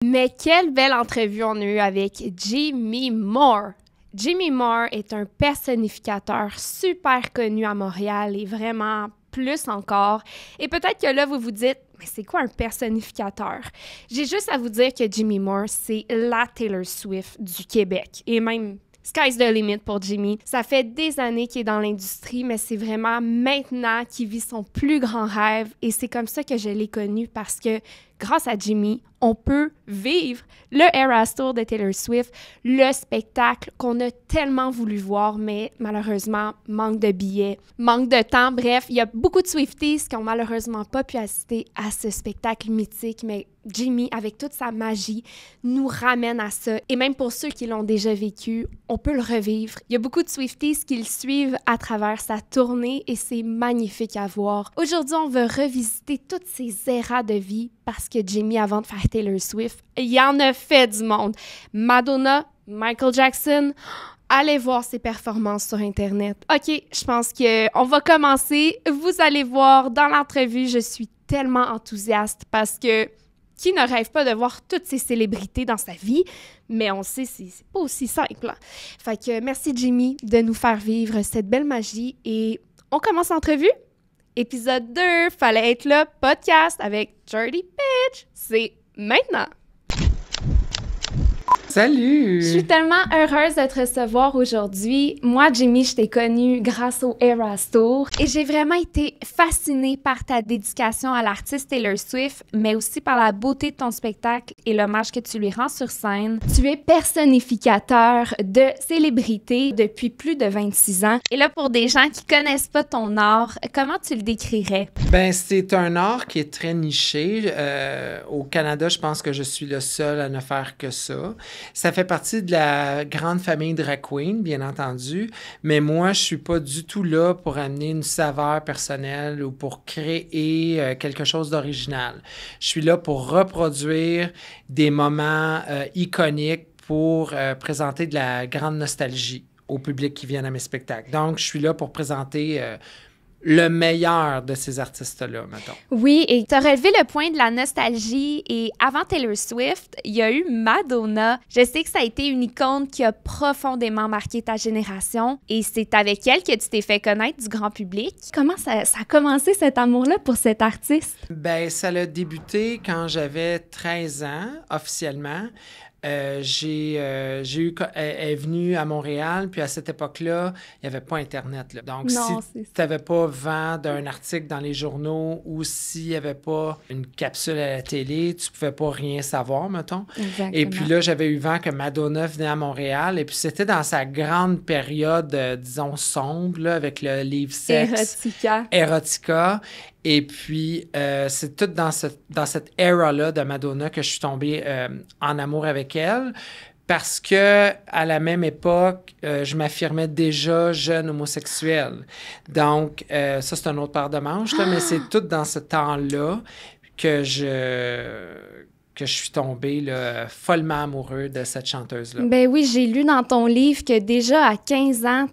Mais quelle belle entrevue on a eue avec Jimmy Moore. Jimmy Moore est un personnificateur super connu à Montréal et vraiment plus encore. Et peut-être que là, vous vous dites, mais c'est quoi un personnificateur? J'ai juste à vous dire que Jimmy Moore, c'est la Taylor Swift du Québec. Et même sky's the limit pour Jimmy. Ça fait des années qu'il est dans l'industrie, mais c'est vraiment maintenant qu'il vit son plus grand rêve. Et c'est comme ça que je l'ai connu parce que grâce à Jimmy, on peut vivre le Eras Tour de Taylor Swift, le spectacle qu'on a tellement voulu voir, mais malheureusement, manque de billets, manque de temps. Bref, il y a beaucoup de Swifties qui n'ont malheureusement pas pu assister à ce spectacle mythique, mais Jimmy, avec toute sa magie, nous ramène à ça. Et même pour ceux qui l'ont déjà vécu, on peut le revivre. Il y a beaucoup de Swifties qui le suivent à travers sa tournée et c'est magnifique à voir. Aujourd'hui, on va revisiter toutes ces éras de vie parce que Jimmy, avant de faire Taylor Swift, il en a fait du monde. Madonna, Michael Jackson, allez voir ses performances sur Internet. OK, je pense qu'on va commencer. Vous allez voir dans l'entrevue, je suis tellement enthousiaste parce que qui ne rêve pas de voir toutes ces célébrités dans sa vie? Mais on sait, c'est pas aussi simple. Hein? Fait que merci Jimmy de nous faire vivre cette belle magie et on commence l'entrevue. Épisode 2, fallait être là, podcast avec Jordy Pitch. C'est maintenant! Salut! Je suis tellement heureuse de te recevoir aujourd'hui. Moi, Jimmy, je t'ai connue grâce au Eras Tour et j'ai vraiment été fascinée par ta dédication à l'artiste Taylor Swift, mais aussi par la beauté de ton spectacle et l'hommage que tu lui rends sur scène. Tu es personnificateur de célébrité depuis plus de 26 ans. Et là, pour des gens qui connaissent pas ton art, comment tu le décrirais? Ben, c'est un art qui est très niché. Au Canada, je pense que je suis le seul à ne faire que ça. Ça fait partie de la grande famille drag queen, bien entendu, mais moi, je suis pas du tout là pour amener une saveur personnelle ou pour créer quelque chose d'original. Je suis là pour reproduire des moments iconiques pour présenter de la grande nostalgie au public qui vient à mes spectacles. Donc, je suis là pour présenter le meilleur de ces artistes-là, mettons. Oui, et tu as relevé le point de la nostalgie. Et avant Taylor Swift, il y a eu Madonna. Je sais que ça a été une icône qui a profondément marqué ta génération. Et c'est avec elle que tu t'es fait connaître du grand public. Comment ça a commencé cet amour-là pour cet artiste? Ben, ça a débuté quand j'avais 13 ans, officiellement. Elle est venue à Montréal, puis à cette époque-là, il n'y avait pas Internet. Là. Donc, non, si tu n'avais pas vent d'un article dans les journaux ou s'il n'y avait pas une capsule à la télé, tu ne pouvais pas rien savoir, mettons. Exactement. Et puis là, j'avais eu vent que Madonna venait à Montréal, et puis c'était dans sa grande période, disons, sombre, là, avec le livre sexe. Erotica. Et puis, c'est tout dans cette era-là de Madonna que je suis tombée en amour avec elle parce que à la même époque, je m'affirmais déjà jeune homosexuelle. Donc, ça, c'est une autre part de manche, là, mais c'est tout dans ce temps-là que je suis tombée là, follement amoureux de cette chanteuse-là. Ben oui, j'ai lu dans ton livre que déjà à 15 ans,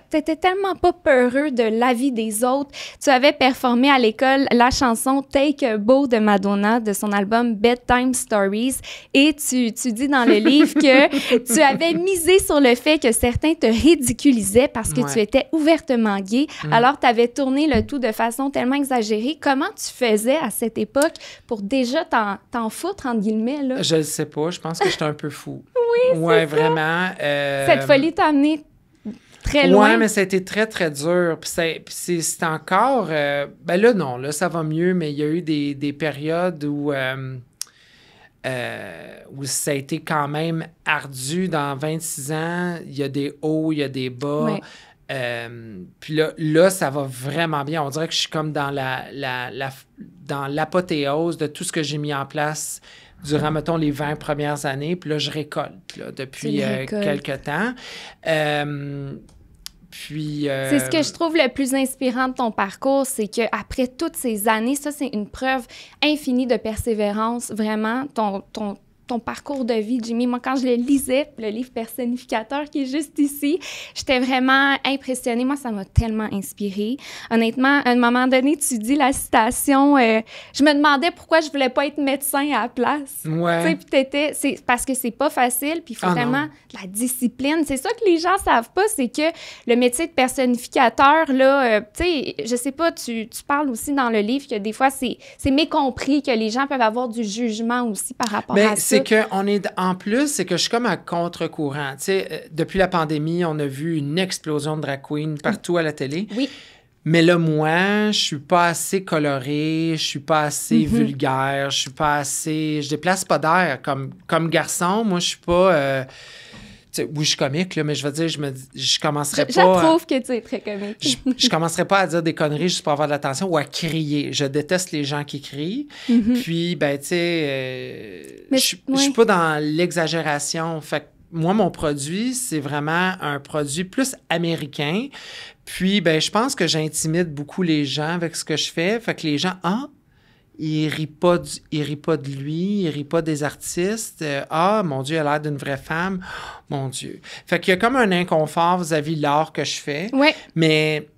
t'étais tellement pas peureux de l'avis des autres. Tu avais performé à l'école la chanson Take a Bow de Madonna de son album Bedtime Stories et tu dis dans le livre que tu avais misé sur le fait que certains te ridiculisaient parce que tu étais ouvertement gay. Alors, tu avais tourné le tout de façon tellement exagérée. Comment tu faisais à cette époque pour déjà t'en foutre, entre guillemets, là? Je le sais pas. Je pense que j'étais un peu fou. Oui, ouais, c'est vraiment. Cette folie t'a amené très loin. Ouais, mais ça a été très, très dur. Puis c'est encore... ben là, non. Là, ça va mieux, mais il y a eu des périodes où ça a été quand même ardu. Dans 26 ans, il y a des hauts, il y a des bas. Ouais. Puis là, ça va vraiment bien. On dirait que je suis comme dans dans l'apothéose de tout ce que j'ai mis en place durant, mettons, les 20 premières années. Puis là, je récolte là, depuis quelques temps. C'est ce que je trouve le plus inspirant de ton parcours, c'est qu'après toutes ces années, ça, c'est une preuve infinie de persévérance. Vraiment, ton parcours de vie, Jimmy. Moi, quand je le lisais, le livre Personnificateur qui est juste ici, j'étais vraiment impressionnée. Moi, ça m'a tellement inspirée. Honnêtement, à un moment donné, tu dis la citation, je me demandais pourquoi je voulais pas être médecin à la place. Ouais. Tu sais, c'est parce que c'est pas facile, puis il faut vraiment de la discipline. C'est ça que les gens savent pas, c'est que le métier de personnificateur, là, tu sais, je sais pas, tu parles aussi dans le livre que des fois, c'est mécompris, que les gens peuvent avoir du jugement aussi par rapport à ça. C'est en plus, c'est que je suis comme à contre-courant. Tu sais, depuis la pandémie, on a vu une explosion de drag queens partout à la télé. Oui. Mais là, moi, je suis pas assez colorée, je suis pas assez vulgaire, je suis pas assez... Je déplace pas d'air. Comme garçon, moi, je suis pas... oui, je suis comique, là, mais je veux dire, je commencerais pas... J'approuve que tu es très comique. je commencerais pas à dire des conneries juste pour avoir de l'attention ou à crier. Je déteste les gens qui crient. Puis, ben, tu sais, je suis pas dans l'exagération. Fait que moi, mon produit, c'est vraiment un produit plus américain. Puis, ben, je pense que j'intimide beaucoup les gens avec ce que je fais. Fait que les gens, il rit pas de lui, il rit pas des artistes. Mon Dieu, elle a l'air d'une vraie femme. Mon Dieu. Fait qu'il y a comme un inconfort vis-à-vis de l'art que je fais. Oui. Mais,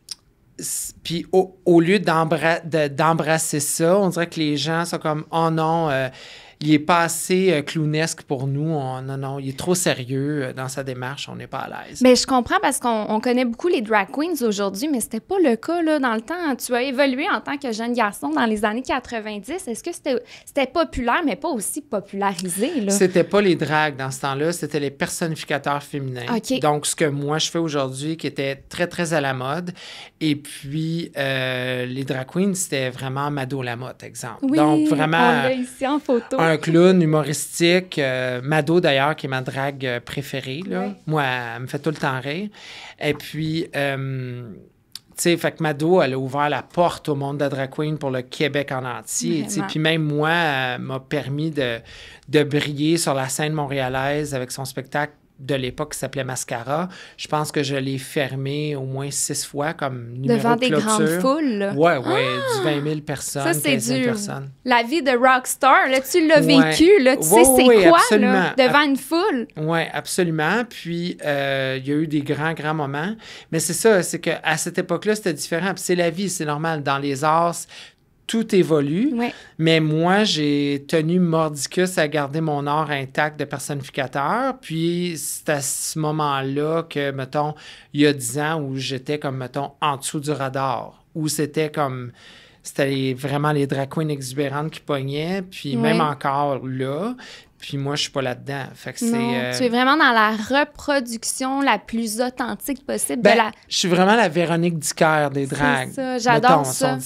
puis au lieu d'embrasser ça, on dirait que les gens sont comme, oh non, il est pas assez clownesque pour nous. Non, il est trop sérieux dans sa démarche. On n'est pas à l'aise. Mais je comprends parce qu'on connaît beaucoup les drag queens aujourd'hui, mais c'était pas le cas là, dans le temps. Tu as évolué en tant que jeune garçon dans les années 90. Est-ce que c'était populaire, mais pas aussi popularisé? Là? C'était pas les drags dans ce temps-là, c'était les personnificateurs féminins. Okay. Donc, ce que moi, je fais aujourd'hui, qui était très, très à la mode. Et puis, les drag queens, c'était vraiment Mado Lamotte, exemple. Oui, donc, vraiment, on l'a ici en photo. Un clown humoristique. Mado, d'ailleurs, qui est ma drague préférée. Là. Oui. Moi, elle me fait tout le temps rire. Et puis, tu sais, fait que Mado, elle a ouvert la porte au monde de la drag queen pour le Québec en entier. Puis même moi, elle m'a permis de briller sur la scène montréalaise avec son spectacle de l'époque qui s'appelait Mascara. Je pense que je l'ai fermé au moins 6 fois comme numéro devant de clôture. Devant des grandes foules? Oui, du 20 000 personnes, ça, c'est 15 000 personnes. La vie de rockstar, là, tu l'as vécu, là, tu sais c'est quoi, là, devant une foule? Oui, absolument. Puis, il y a eu des grands moments. Mais c'est ça, c'est qu'à cette époque-là, c'était différent. Puis c'est la vie, c'est normal. Dans les arts, tout évolue, mais moi, j'ai tenu mordicus à garder mon art intact de personnificateur. Puis, c'est à ce moment-là que, mettons, il y a 10 ans, où j'étais comme, mettons, en dessous du radar, où c'était vraiment les drag queens exubérantes qui pognaient, puis même encore là. Puis moi, je suis pas là-dedans. Fait que tu es vraiment dans la reproduction la plus authentique possible. Je suis vraiment la Véronique Dicker des drags. C'est ça, j'adore ça.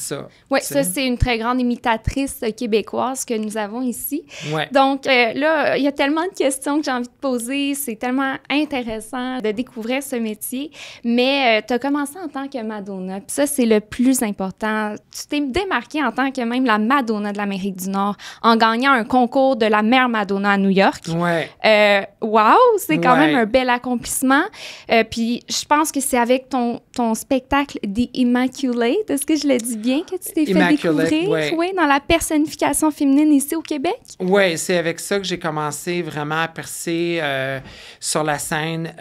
Oui, ça, c'est une très grande imitatrice québécoise que nous avons ici. Ouais. Donc là, il y a tellement de questions que j'ai envie de poser. C'est tellement intéressant de découvrir ce métier. Mais tu as commencé en tant que Madonna. Puis ça, c'est le plus important. Tu t'es démarquée en tant que même la Madonna de l'Amérique du Nord en gagnant un concours de la mère Madonna à New York. Ouais. Wow, c'est quand même un bel accomplissement. Puis je pense que c'est avec ton spectacle The Immaculate, est-ce que je le dis bien, que tu t'es fait découvrir dans la personnification féminine ici au Québec? Oui, c'est avec ça que j'ai commencé vraiment à percer sur la scène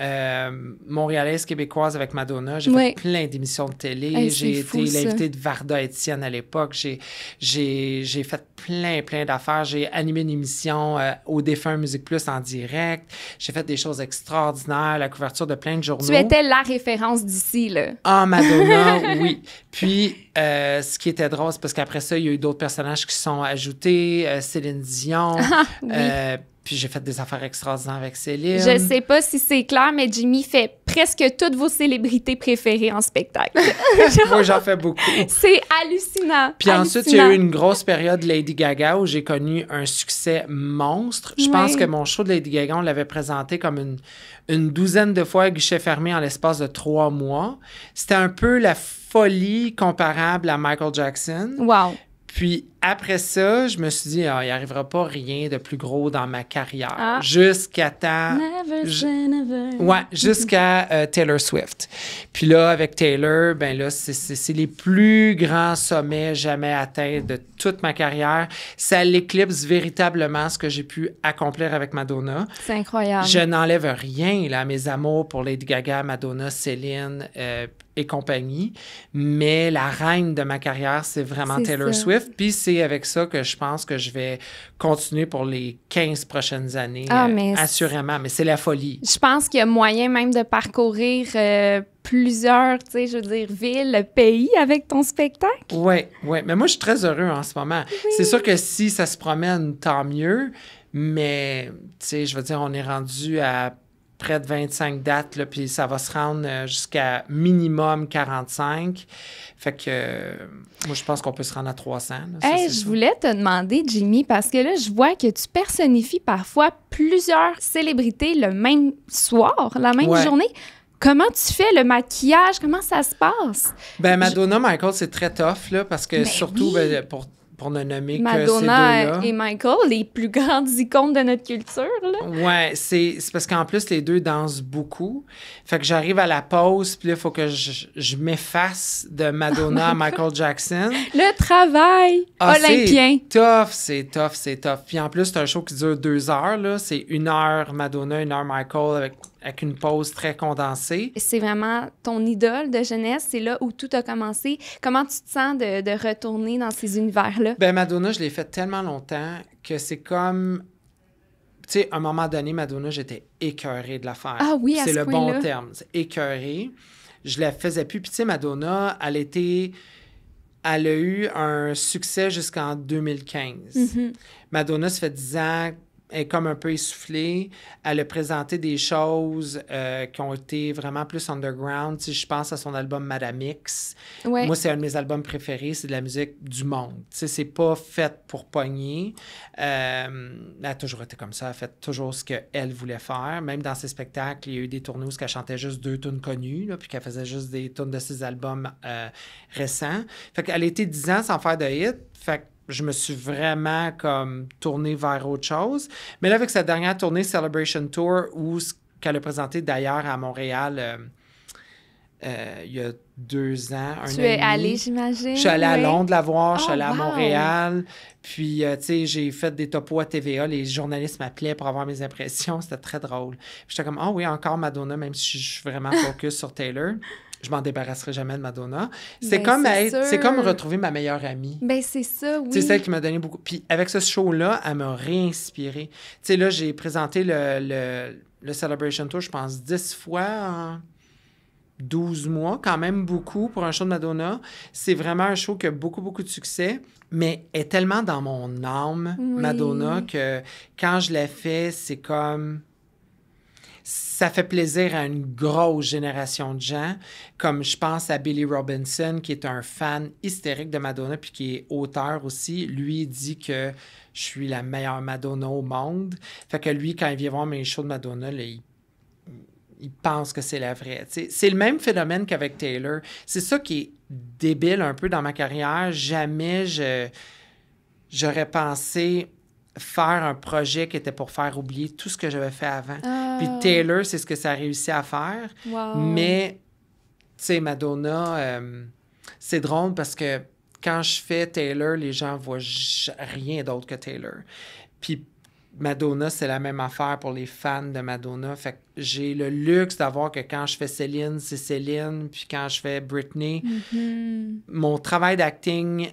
montréalaise québécoise avec Madonna. J'ai fait plein d'émissions de télé. J'ai été l'invité de Varda Étienne à l'époque. J'ai fait plein d'affaires. J'ai animé une émission au Défunt Musique Plus en direct. J'ai fait des choses extraordinaires, la couverture de plein de journaux. Tu étais la référence d'ici, là. Ah, Madonna, oui. Puis, ce qui était drôle, c'est parce qu'après ça, il y a eu d'autres personnages qui sont ajoutés. Céline Dion. Puis j'ai fait des affaires extraordinaires avec Céline. Je sais pas si c'est clair, mais Jimmy fait presque toutes vos célébrités préférées en spectacle. Moi, j'en fais beaucoup. C'est hallucinant. Puis ensuite, il y a eu une grosse période Lady Gaga où j'ai connu un succès monstre. Je pense que mon show de Lady Gaga, on l'avait présenté comme une douzaine de fois à guichet fermé en l'espace de 3 mois. C'était un peu la folie comparable à Michael Jackson. Wow. Puis après ça, je me suis dit, il n'arrivera pas rien de plus gros dans ma carrière. Jusqu'à temps... Never say never. Ouais, jusqu'à Taylor Swift. Puis là, avec Taylor, ben là, c'est les plus grands sommets jamais atteints de toute ma carrière. Ça l'éclipse véritablement ce que j'ai pu accomplir avec Madonna. C'est incroyable. Je n'enlève rien là, à mes amours pour Lady Gaga, Madonna, Céline et compagnie. Mais la reine de ma carrière, c'est vraiment Taylor Swift. Puis c'est avec ça que je pense que je vais continuer pour les 15 prochaines années, assurément. Mais c'est la folie. Je pense qu'il y a moyen même de parcourir plusieurs, tu sais, je veux dire, villes, pays avec ton spectacle. Oui. Mais moi, je suis très heureux en ce moment. Oui. C'est sûr que si ça se promène, tant mieux. Mais, tu sais, je veux dire, on est rendu à près de 25 dates, là, puis ça va se rendre jusqu'à minimum 45. Fait que moi, je pense qu'on peut se rendre à 300. Là, je voulais te demander, Jimmy, parce que là, je vois que tu personnifies parfois plusieurs célébrités le même soir, la même journée. Comment tu fais le maquillage? Comment ça se passe? Ben Madonna, Michael, c'est très tough, là, parce que surtout pour ne nommer Madonna que ces deux-là. et Michael, les plus grandes icônes de notre culture, là. Ouais, c'est parce qu'en plus, les deux dansent beaucoup. Fait que j'arrive à la pause, puis là, il faut que je m'efface de Madonna à Michael Jackson. Le travail olympien. C'est tough. Puis en plus, c'est un show qui dure 2 heures, là. C'est 1 heure Madonna, 1 heure Michael, avec une pause très condensée. C'est vraiment ton idole de jeunesse. C'est là où tout a commencé. Comment tu te sens de retourner dans ces univers-là? Ben Madonna, je l'ai fait tellement longtemps que c'est comme... Tu sais, à un moment donné, Madonna, j'étais écœurée de la faire. Ah oui, à ce c'est point-là. le bon terme. C'est écœurée. Je la faisais plus. Puis tu sais, Madonna, elle a eu un succès jusqu'en 2015. Mm-hmm. Madonna, ça fait 10 ans... Elle est comme un peu essoufflée. Elle a présenté des choses qui ont été vraiment plus underground. Tu sais, je pense à son album Madame X. Ouais. Moi, c'est un de mes albums préférés. C'est de la musique du monde. Tu sais, c'est pas fait pour pogner. Elle a toujours été comme ça. Elle a fait toujours ce qu'elle voulait faire. Même dans ses spectacles, il y a eu des tournées où elle chantait juste 2 tunes connues, là, puis qu'elle faisait juste des tunes de ses albums récents. Fait qu'elle a été 10 ans sans faire de hit. Fait que je me suis vraiment comme tournée vers autre chose. Mais là, avec sa dernière tournée Celebration Tour, qu'elle a présenté d'ailleurs à Montréal il y a 2 ans, Tu es allée, j'imagine? Je suis allée à Londres la voir, je suis allée à Montréal. Puis, tu sais, j'ai fait des topos à TVA. Les journalistes m'appelaient pour avoir mes impressions. C'était très drôle. Puis j'étais comme, oui, encore Madonna, même si je suis vraiment focus sur Taylor. Je m'en débarrasserai jamais de Madonna. C'est comme retrouver ma meilleure amie. Ben c'est ça, oui. C'est celle qui m'a donné beaucoup. Puis avec ce show-là, elle m'a réinspiré. Tu sais, là, j'ai présenté le Celebration Tour, je pense, 10 fois en 12 mois, quand même beaucoup pour un show de Madonna. C'est vraiment un show qui a beaucoup, beaucoup de succès, mais est tellement dans mon âme, Madonna, que quand je la fais, c'est comme... Ça fait plaisir à une grosse génération de gens, comme je pense à Billy Robinson, qui est un fan hystérique de Madonna, puis qui est auteur aussi. Lui, il dit que je suis la meilleure Madonna au monde. Fait que lui, quand il vient voir mes shows de Madonna, là, il pense que c'est la vraie. T'sais, c'est le même phénomène qu'avec Taylor. C'est ça qui est débile un peu dans ma carrière. Jamais j'aurais pensé faire un projet qui était pour faire oublier tout ce que j'avais fait avant. Puis Taylor, c'est ce que ça a réussi à faire. Wow. Mais, tu sais, Madonna, c'est drôle parce que quand je fais Taylor, les gens voient rien d'autre que Taylor. Puis Madonna, c'est la même affaire pour les fans de Madonna. Fait que j'ai le luxe d'avoir que quand je fais Céline, c'est Céline. Puis quand je fais Britney, mon travail d'acting...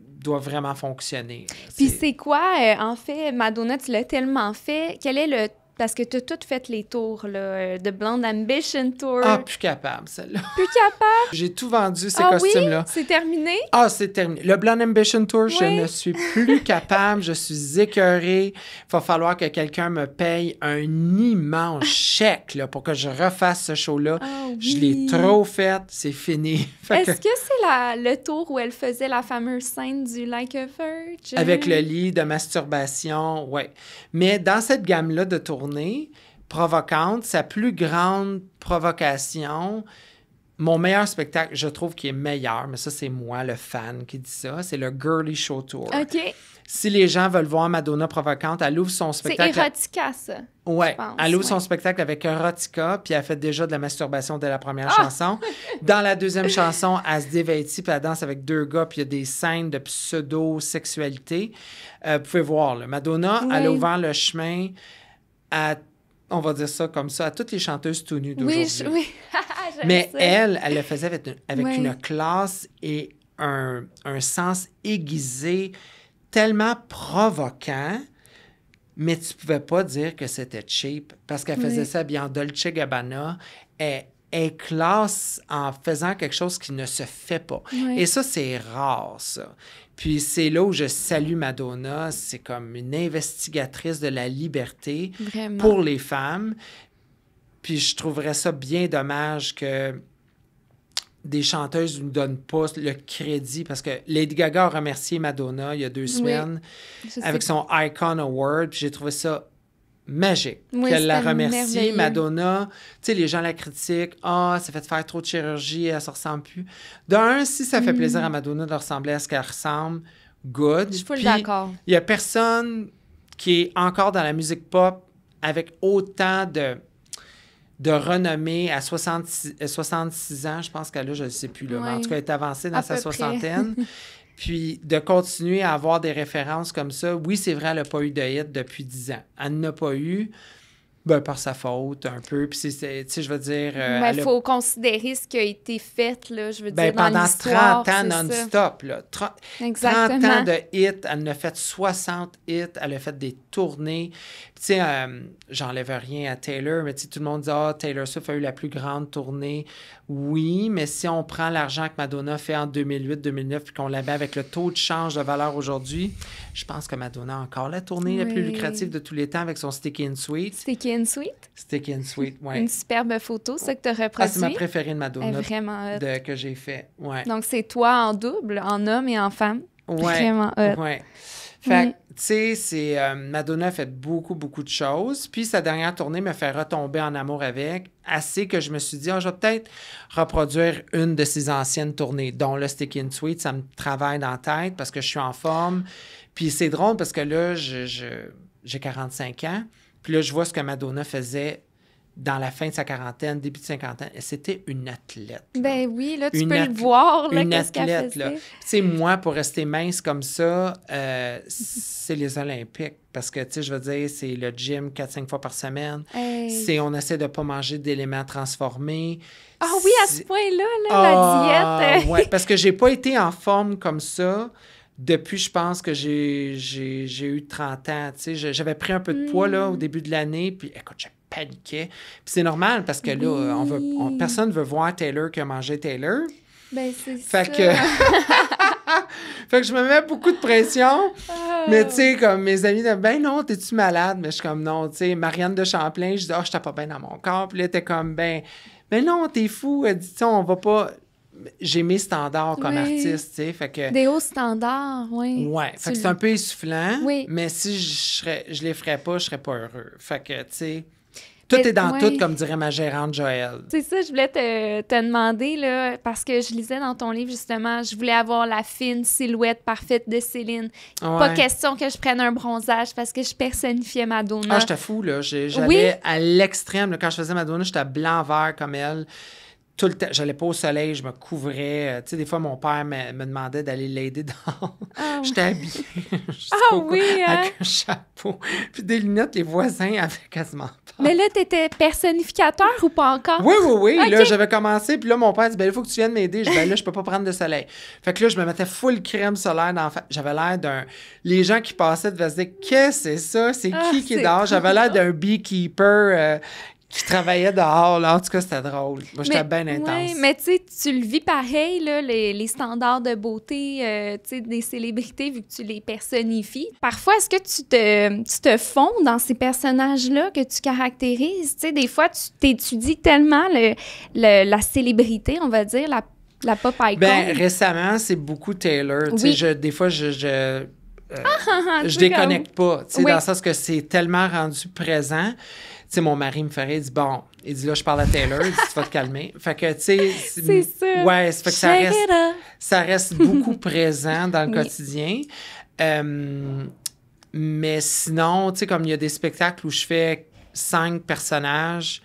doit vraiment fonctionner. Puis c'est quoi, en fait, Madonna, tu l'as tellement fait, quel est le... Parce que tu as toutes fait les tours, là, de Blonde Ambition Tour. Ah, plus capable, celle-là. Plus capable? J'ai tout vendu, ces costumes-là. Oui? C'est terminé? Ah, c'est terminé. Le Blonde Ambition Tour, je ne suis plus capable. Je suis écœurée. Il va falloir que quelqu'un me paye un immense chèque là, pour que je refasse ce show-là. Je l'ai trop fait. C'est fini. Est-ce que c'est le tour où elle faisait la fameuse scène du Like a Virgin? Avec le lit de masturbation, oui. Mais dans cette gamme-là de tournée provocante, sa plus grande provocation, mon meilleur spectacle, je trouve qu'il est meilleur, mais ça, c'est moi, le fan, qui dit ça, c'est le Girly Show Tour. OK. Si les gens veulent voir Madonna provocante, elle ouvre son spectacle... C'est Erotica, ça. Oui, elle ouvre son spectacle avec Erotica, puis elle fait déjà de la masturbation dès la première chanson. Dans la deuxième chanson, elle se dévêtit, puis elle danse avec 2 gars, puis il y a des scènes de pseudo-sexualité. Vous pouvez voir, là, Madonna, elle a ouvert le chemin à... On va dire ça comme ça, à toutes les chanteuses tout nues d'aujourd'hui. Oui. Mais elle le faisait avec une classe et un sens aiguisé tellement provoquant, mais tu pouvais pas dire que c'était cheap parce qu'elle faisait ça bien Dolce Gabbana. Elle est classe en faisant quelque chose qui ne se fait pas. Et ça, c'est rare, ça. Puis c'est là où je salue Madonna. C'est comme une investigatrice de la liberté pour les femmes. Puis je trouverais ça bien dommage que des chanteuses ne nous donnent pas le crédit. Parce que Lady Gaga a remercié Madonna il y a 2 semaines avec son Icon Award. Puis j'ai trouvé ça magique qu'elle la remercie. Merveilleux. Madonna, tu sais, les gens la critiquent. Ça fait faire trop de chirurgie, elle se ressemble plus. D'un, si ça fait plaisir à Madonna de ressembler à ce qu'elle ressemble, good. Je suis full d'accord. Il y a personne qui est encore dans la musique pop avec autant de renommée à 66 ans. Je pense qu'elle a, je ne sais plus, là, mais en tout cas, elle est avancée dans sa soixantaine. Puis de continuer à avoir des références comme ça. Oui, c'est vrai, elle n'a pas eu de hit depuis 10 ans. Elle n'a pas eu, par sa faute, un peu. Puis, tu sais, je veux dire... il faut considérer ce qui a été fait, là, je veux dire, dans pendant l'histoire. 30 ans non-stop, là. 30 ans de hits. Elle en a fait 60 hits. Elle a fait des tournées. Tu sais, j'enlève rien à Taylor, mais tu sais, tout le monde dit « Taylor Swift a eu la plus grande tournée. » Oui, mais si on prend l'argent que Madonna fait en 2008-2009 puis qu'on la met avec le taux de change de valeur aujourd'hui, je pense que Madonna a encore la tournée la plus lucrative de tous les temps avec son Sticky and Sweet. Sticky and Sweet? Sticky and Sweet, oui. Une superbe photo, ça que tu as reproduit. C'est ma préférée de Madonna vraiment que j'ai fait, ouais. Donc, c'est toi en double, en homme et en femme. Ouais, vraiment hot. Ouais. Fait tu sais, Madonna a fait beaucoup, beaucoup de choses. Puis sa dernière tournée me fait retomber en amour avec, assez que je me suis dit, je vais peut-être reproduire une de ses anciennes tournées, dont le Sticky and Sweet. Ça me travaille dans la tête parce que je suis en forme. Puis c'est drôle parce que là, j'ai 45 ans. Puis là, je vois ce que Madonna faisait dans la fin de sa quarantaine, début de cinquantaine. C'était une athlète. Là. Ben oui, là, tu peux le voir, là, une qu'est-ce qu'elle athlète, faisait. Tu sais, moi, pour rester mince comme ça, c'est les Olympiques. Parce que, tu sais, je veux dire, c'est le gym 4-5 fois par semaine. On essaie de ne pas manger d'éléments transformés. Ah oui, à ce point-là, la diète. Oui, parce que j'ai pas été en forme comme ça depuis, je pense, que j'ai eu 30 ans. Tu sais, j'avais pris un peu de poids, là, au début de l'année. Puis, écoute, j'ai paniqué. Puis c'est normal parce que là, personne ne veut voir Taylor qui a mangé Taylor. Ben, c'est fait ça. Que... fait que je me mets beaucoup de pression. Mais tu sais, comme mes amis disent, ben non, t'es-tu malade? Mais je suis comme, non, tu sais, Marianne de Champlain, je dis, je t'ai pas bien dans mon corps. Puis là, t'es comme, ben non, t'es fou. Elle dit, on va pas... J'ai mes standards comme artiste, tu sais, fait que... Des hauts standards, oui. Ouais, fait que c'est un peu essoufflant, mais si je les ferais pas, je serais pas heureux. Fait que, tu sais... Tout est dans tout, comme dirait ma gérante Joëlle. C'est ça, je voulais te demander, là, parce que je lisais dans ton livre, justement, je voulais avoir la fine silhouette parfaite de Céline. Ouais. Pas question que je prenne un bronzage parce que je personnifiais Madonna. J'étais fou, là. J'allais à l'extrême. Là, quand je faisais Madonna, j'étais blanc-vert comme elle. Tout le temps, j'allais pas au soleil, je me couvrais. Tu sais, des fois, mon père me demandait d'aller l'aider dehors. J'étais habillée. Avec un chapeau. Puis des lunettes, les voisins avaient quasiment peur. Mais là, t'étais personnificateur ou pas encore? Oui. Okay. Là, j'avais commencé. Puis là, mon père dit, il faut que tu viennes m'aider. Je dis, là, je peux pas prendre de soleil. Fait que là, je me mettais full crème solaire dans la face. J'avais l'air d'un... Les gens qui passaient devaient se dire, qu'est-ce que c'est ça? C'est qui est dehors? J'avais l'air d'un beekeeper... qui travaillait dehors, là. En tout cas, c'était drôle. Moi, j'étais bien intense. Oui, mais tu sais, tu le vis pareil, là, les standards de beauté, tu sais, des célébrités, vu que tu les personnifies. Parfois, est-ce que tu te fonds dans ces personnages-là que tu caractérises? Tu sais, des fois, tu t'étudies tellement la célébrité, on va dire, la pop icon. Récemment, c'est beaucoup Taylor. Tu sais, des fois, je je déconnecte pas, tu sais, dans le sens que c'est tellement rendu présent. Tu sais, mon mari me ferait, il dit, bon, il dit, là, je parle à Taylor, il dit, tu vas te calmer. Fait que, tu sais... C'est ça. Ouais, ça fait que ça reste beaucoup présent dans le quotidien. Mais sinon, tu sais, comme il y a des spectacles où je fais 5 personnages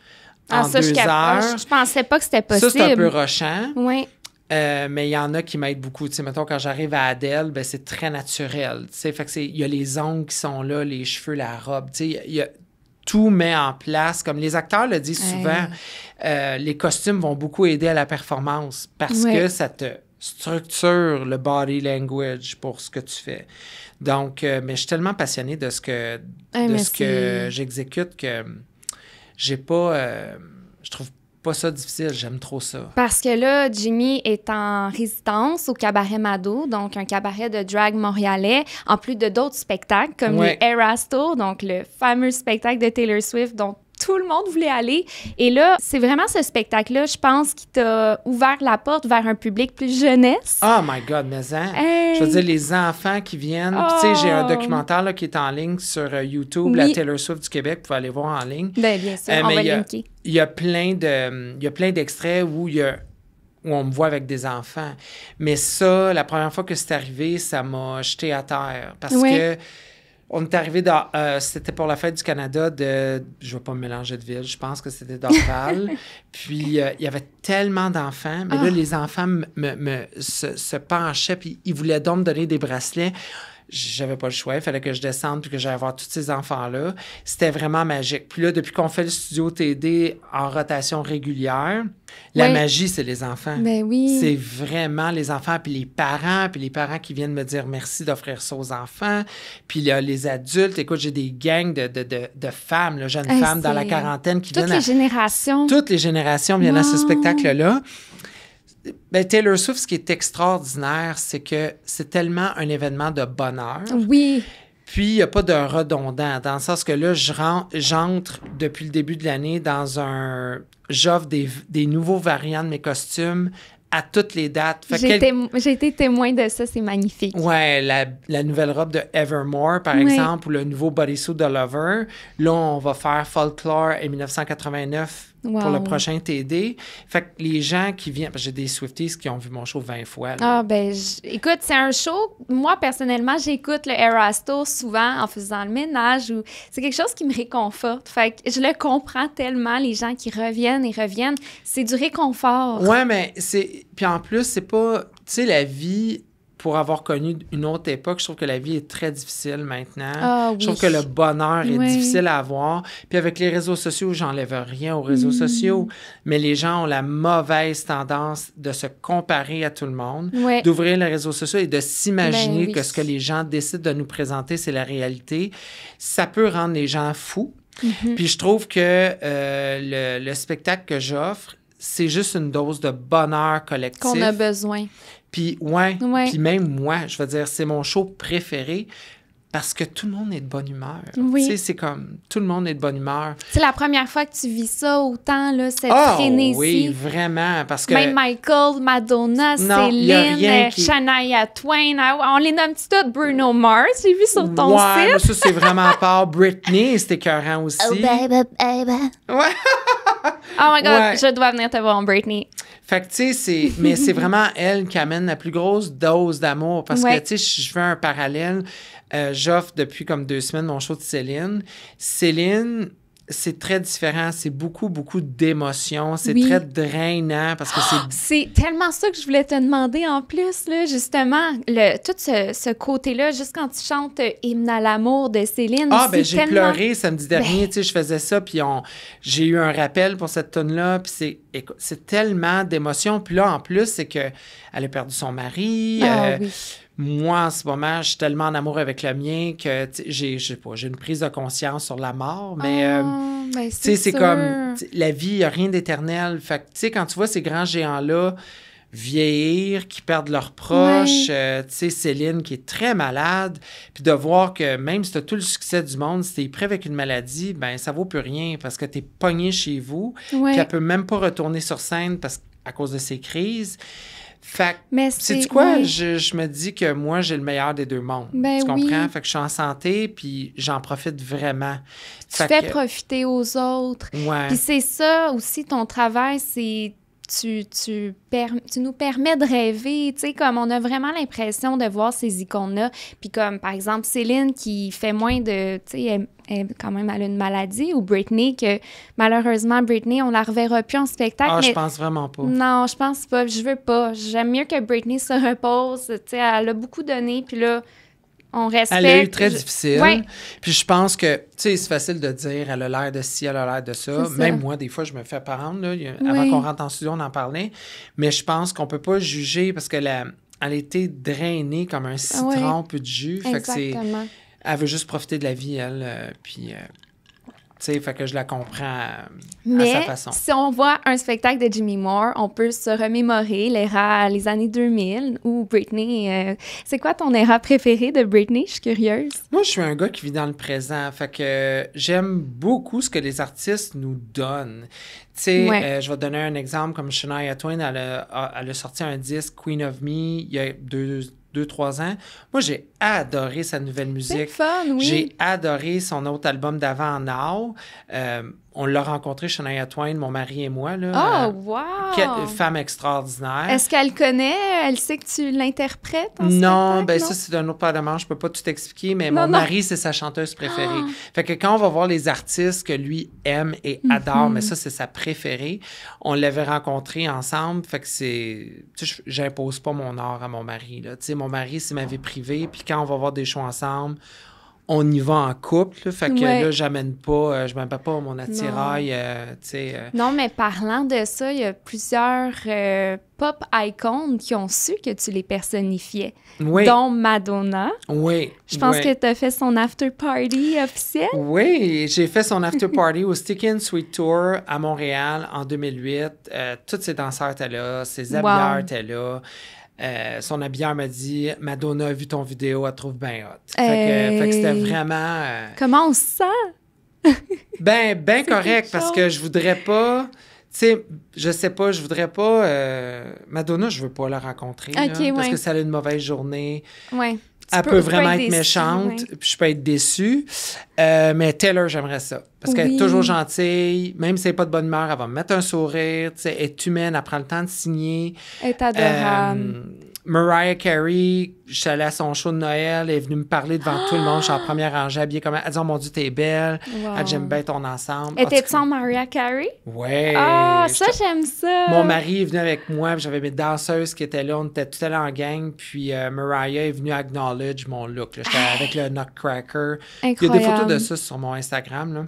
en 2 heures. Je pensais pas que c'était possible. Ça, c'est un peu rushant. Oui. Mais il y en a qui m'aident beaucoup. Tu sais, mettons, quand j'arrive à Adèle, ben, c'est très naturel. Tu sais, fait que il y a les ongles qui sont là, les cheveux, la robe. Tu sais, tout met en place. Comme les acteurs le disent souvent, les costumes vont beaucoup aider à la performance parce que ça te structure le body language pour ce que tu fais. Donc, mais je suis tellement passionnée de ce que j'exécute que j'ai pas... je trouve pas ça difficile, j'aime trop ça. Parce que là, Jimmy est en résidence au Cabaret Mado, donc un cabaret de drag montréalais, en plus de d'autres spectacles comme les Eras Tour, donc le fameux spectacle de Taylor Swift dont tout le monde voulait aller. Et là, c'est vraiment ce spectacle-là, je pense, qui t'a ouvert la porte vers un public plus jeunesse. Oh my God, mais hein? Hey. Je veux dire, les enfants qui viennent. Tu sais, j'ai un documentaire là, qui est en ligne sur YouTube, la Taylor Swift du Québec, vous pouvez aller voir en ligne. Bien sûr, on va linker. Il y a plein d'extraits où on me voit avec des enfants. Mais ça, la première fois que c'est arrivé, ça m'a jeté à terre. Parce que on est arrivé dans... c'était pour la fête du Canada de... Je ne vais pas me mélanger de ville. Je pense que c'était Dorval. Puis, il y avait tellement d'enfants. Mais là, les enfants se penchaient. Puis, ils voulaient donc me donner des bracelets. J'avais pas le choix. Il fallait que je descende puis que j'aille voir tous ces enfants-là. C'était vraiment magique. Puis là, depuis qu'on fait le studio TD en rotation régulière, la magie, c'est les enfants. Ben oui. C'est vraiment les enfants, puis les parents qui viennent me dire merci d'offrir ça aux enfants. Puis là, les adultes, écoute, j'ai des gangs de femmes, là, jeunes femmes dans la quarantaine qui viennent Toutes les générations. Toutes les générations viennent à ce spectacle-là. Ben, Taylor Swift, ce qui est extraordinaire, c'est que c'est tellement un événement de bonheur. Oui. Puis, il n'y a pas de redondant, dans le sens que là, j'entre depuis le début de l'année dans j'offre des nouveaux variants de mes costumes à toutes les dates. J'ai été témoin de ça, c'est magnifique. Ouais, la nouvelle robe de Evermore, par exemple, ou le nouveau bodysuit de Lover. Là, on va faire Folklore et 1989 pour le prochain TD. Fait que les gens qui viennent... Parce que j'ai des Swifties qui ont vu mon show 20 fois. Là. Ah, ben, écoute, c'est un show... Moi, personnellement, j'écoute le Eras Tour souvent en faisant le ménage ou... C'est quelque chose qui me réconforte. Fait que je le comprends tellement, les gens qui reviennent et reviennent. C'est du réconfort. Ouais, mais c'est... Puis en plus, c'est pas... Tu sais, la vie... Pour avoir connu une autre époque, je trouve que la vie est très difficile maintenant. Ah, oui. Je trouve que le bonheur est difficile à avoir. Puis avec les réseaux sociaux, j'enlève rien aux réseaux sociaux, mais les gens ont la mauvaise tendance de se comparer à tout le monde, d'ouvrir les réseaux sociaux et de s'imaginer que ce que les gens décident de nous présenter, c'est la réalité. Ça peut rendre les gens fous. Puis je trouve que le spectacle que j'offre, c'est juste une dose de bonheur collectif. Qu'on a besoin. Puis, puis même moi, je veux dire, c'est mon show préféré parce que tout le monde est de bonne humeur. Oui. Tu sais, c'est comme, tout le monde est de bonne humeur. C'est la première fois que tu vis ça autant, là, cette frénésie. Oui, vraiment, parce que... Même Michael, Madonna, Céline, Shania Twain, on les nomme-tu toutes? Bruno Mars, j'ai vu sur ton site. Ouais, ça, c'est vraiment à part. Britney, c'était écœurant aussi. Oh, baby, baby. Ouais. Oh my God, je dois venir te voir en Britney. Fait que, tu sais, mais c'est vraiment elle qui amène la plus grosse dose d'amour. Parce que, tu sais, je fais un parallèle. J'offre depuis comme 2 semaines mon show de Céline. Céline, c'est très différent. C'est beaucoup, beaucoup d'émotions. C'est très drainant parce que c'est tellement ça que je voulais te demander en plus, là, justement. Tout ce côté-là, juste quand tu chantes « Hymne à l'amour » de Céline. Ben j'ai pleuré samedi dernier. Tu sais, je faisais ça, puis j'ai eu un rappel pour cette tune-là. Puis c'est tellement d'émotions. Puis là, en plus, c'est qu'elle a perdu son mari. Moi, en ce moment, je suis tellement en amour avec le mien que j'ai une prise de conscience sur la mort, mais tu sais, c'est comme la vie, il n'y a rien d'éternel. Fait que, tu sais, quand tu vois ces grands géants-là vieillir, qui perdent leurs proches, tu sais, Céline qui est très malade, puis de voir que même si tu as tout le succès du monde, si tu es prêt avec une maladie, ben ça vaut plus rien parce que tu es pogné chez vous, puis elle peut même pas retourner sur scène à cause de ces crises. Fait que, sais-tu quoi? Je me dis que moi, j'ai le meilleur des deux mondes. Ben tu comprends? Oui. Fait que je suis en santé, puis j'en profite vraiment. Tu fais profiter aux autres. Ouais. Puis c'est ça aussi, ton travail, c'est... Tu nous permets de rêver, tu sais, comme on a vraiment l'impression de voir ces icônes-là. Puis comme, par exemple, Céline qui fait moins de... Tu sais, elle a une maladie, ou Britney, que malheureusement, Britney, on la reverra plus en spectacle. Ah, je pense vraiment pas. Non, je pense pas. Je veux pas. J'aime mieux que Britney se repose. Tu sais, elle a beaucoup donné, puis là... On respecte. Elle a eu très difficile. Ouais. Puis je pense que, tu sais, c'est facile de dire, elle a l'air de ci, elle a l'air de ça. Même moi, des fois, je me fais prendre. Là, avant qu'on rentre en studio, on en parlait. Mais je pense qu'on peut pas juger parce qu'elle a été drainée comme un citron, peu de jus. Exactement. Fait que elle veut juste profiter de la vie, elle. Puis... tu sais, fait que je la comprends à sa façon. Mais si on voit un spectacle de Jimmy Moore, on peut se remémorer les années 2000 où Britney... c'est quoi ton era préférée de Britney? Je suis curieuse. Moi, je suis un gars qui vit dans le présent. Fait que j'aime beaucoup ce que les artistes nous donnent. Tu sais, je vais te donner un exemple comme Shania Twain. Elle a sorti un disque, Queen of Me, il y a 2-3 ans. Moi, j'ai adoré sa nouvelle musique. C'est fun, oui. J'ai adoré son autre album d'avant, Now. On l'a rencontré, Shania Twain, mon mari et moi. Là, wow! Quelle femme extraordinaire. Est-ce qu'elle connaît? Elle sait que tu l'interprètes en Non, spectacle? Ben non? ça, c'est d'un autre paire de manches. Je peux pas tout expliquer, mais mon mari, c'est sa chanteuse préférée. Fait que quand on va voir les artistes que lui aime et adore, mais ça, c'est sa préférée, on l'avait rencontré ensemble. Fait que c'est... Tu sais, j'impose pas mon art à mon mari. Tu sais, mon mari, c'est ma vie privée. Puis quand on va voir des shows ensemble, on y va en couple, là, fait que là, je m'amène pas mon attirail, tu sais. Non, mais parlant de ça, il y a plusieurs pop icons qui ont su que tu les personnifiais, dont Madonna. Oui. Je pense que tu as fait son after party officiel. Oui, j'ai fait son after party au Sticky and Sweet Tour à Montréal en 2008. Tous ses danseurs étaient là, ses habilleurs étaient là. Son habilleur m'a dit « Madonna a vu ton vidéo, elle te trouve bien hot. » Fait que c'était vraiment... Comment on se sent? Ben correct, parce que je voudrais pas... Tu sais, je sais pas, je voudrais pas... Madonna, je veux pas la rencontrer, là, parce que ça a une mauvaise journée. Ouais. Elle peut vraiment être méchante, puis je peux être déçue. Mais Taylor, j'aimerais ça. Parce qu'elle est toujours gentille. Même si elle n'est pas de bonne humeur, elle va me mettre un sourire. Elle est humaine, elle prend le temps de signer. Elle est adorable. Mariah Carey, je suis allée à son show de Noël, elle est venue me parler devant tout le monde. Je suis en première rangée, habillée comme elle. Elle dit « Oh mon Dieu, t'es belle. Wow. Elle dit, j'aime bien ton ensemble. » Étais-tu en Mariah Carey? Oui. Ah, ça, j'aime ça. Mon mari est venu avec moi, puis j'avais mes danseuses qui étaient là. On était tout à l'heure en gang, puis Mariah est venue acknowledge mon look. J'étais avec le Nutcracker. Incroyable. Il y a des photos de ça sur mon Instagram, là.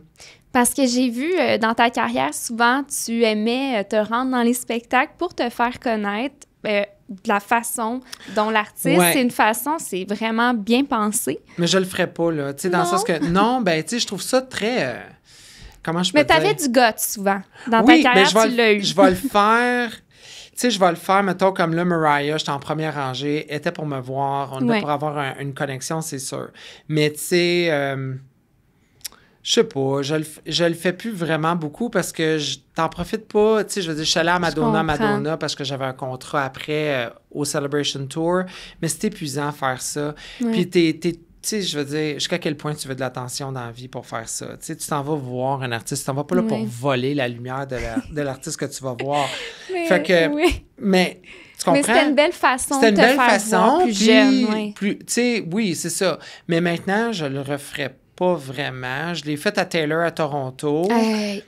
Parce que j'ai vu dans ta carrière, souvent, tu aimais te rendre dans les spectacles pour te faire connaître. De la façon dont l'artiste, c'est une façon, c'est vraiment bien pensé. Mais je le ferais pas, là. Tu sais, dans le sens que, non, ben, tu sais, je trouve ça très... comment je peux dire? Mais t'avais du guts, souvent. Dans ta carrière, tu l'as eu. Je vais le faire... Tu sais, je vais le faire, mettons, comme là, Mariah, j'étais en première rangée, était pour me voir, on était pour avoir une connexion, c'est sûr. Mais, tu sais... je sais pas, je le fais plus vraiment beaucoup parce que je t'en profite pas. Tu sais, je veux dire, je suis allée à Madonna parce que j'avais un contrat après au Celebration Tour, mais c'est épuisant faire ça. Puis tu sais, je veux dire, jusqu'à quel point tu veux de l'attention dans la vie pour faire ça. Tu sais, tu t'en vas voir un artiste, tu t'en vas pas là pour voler la lumière de l'artiste que tu vas voir. Fait que, mais tu comprends? Mais c'était une belle façon de te faire voir plus jeune. Tu sais, oui, c'est ça. Mais maintenant, je le referais pas vraiment. Je l'ai fait à Taylor à Toronto.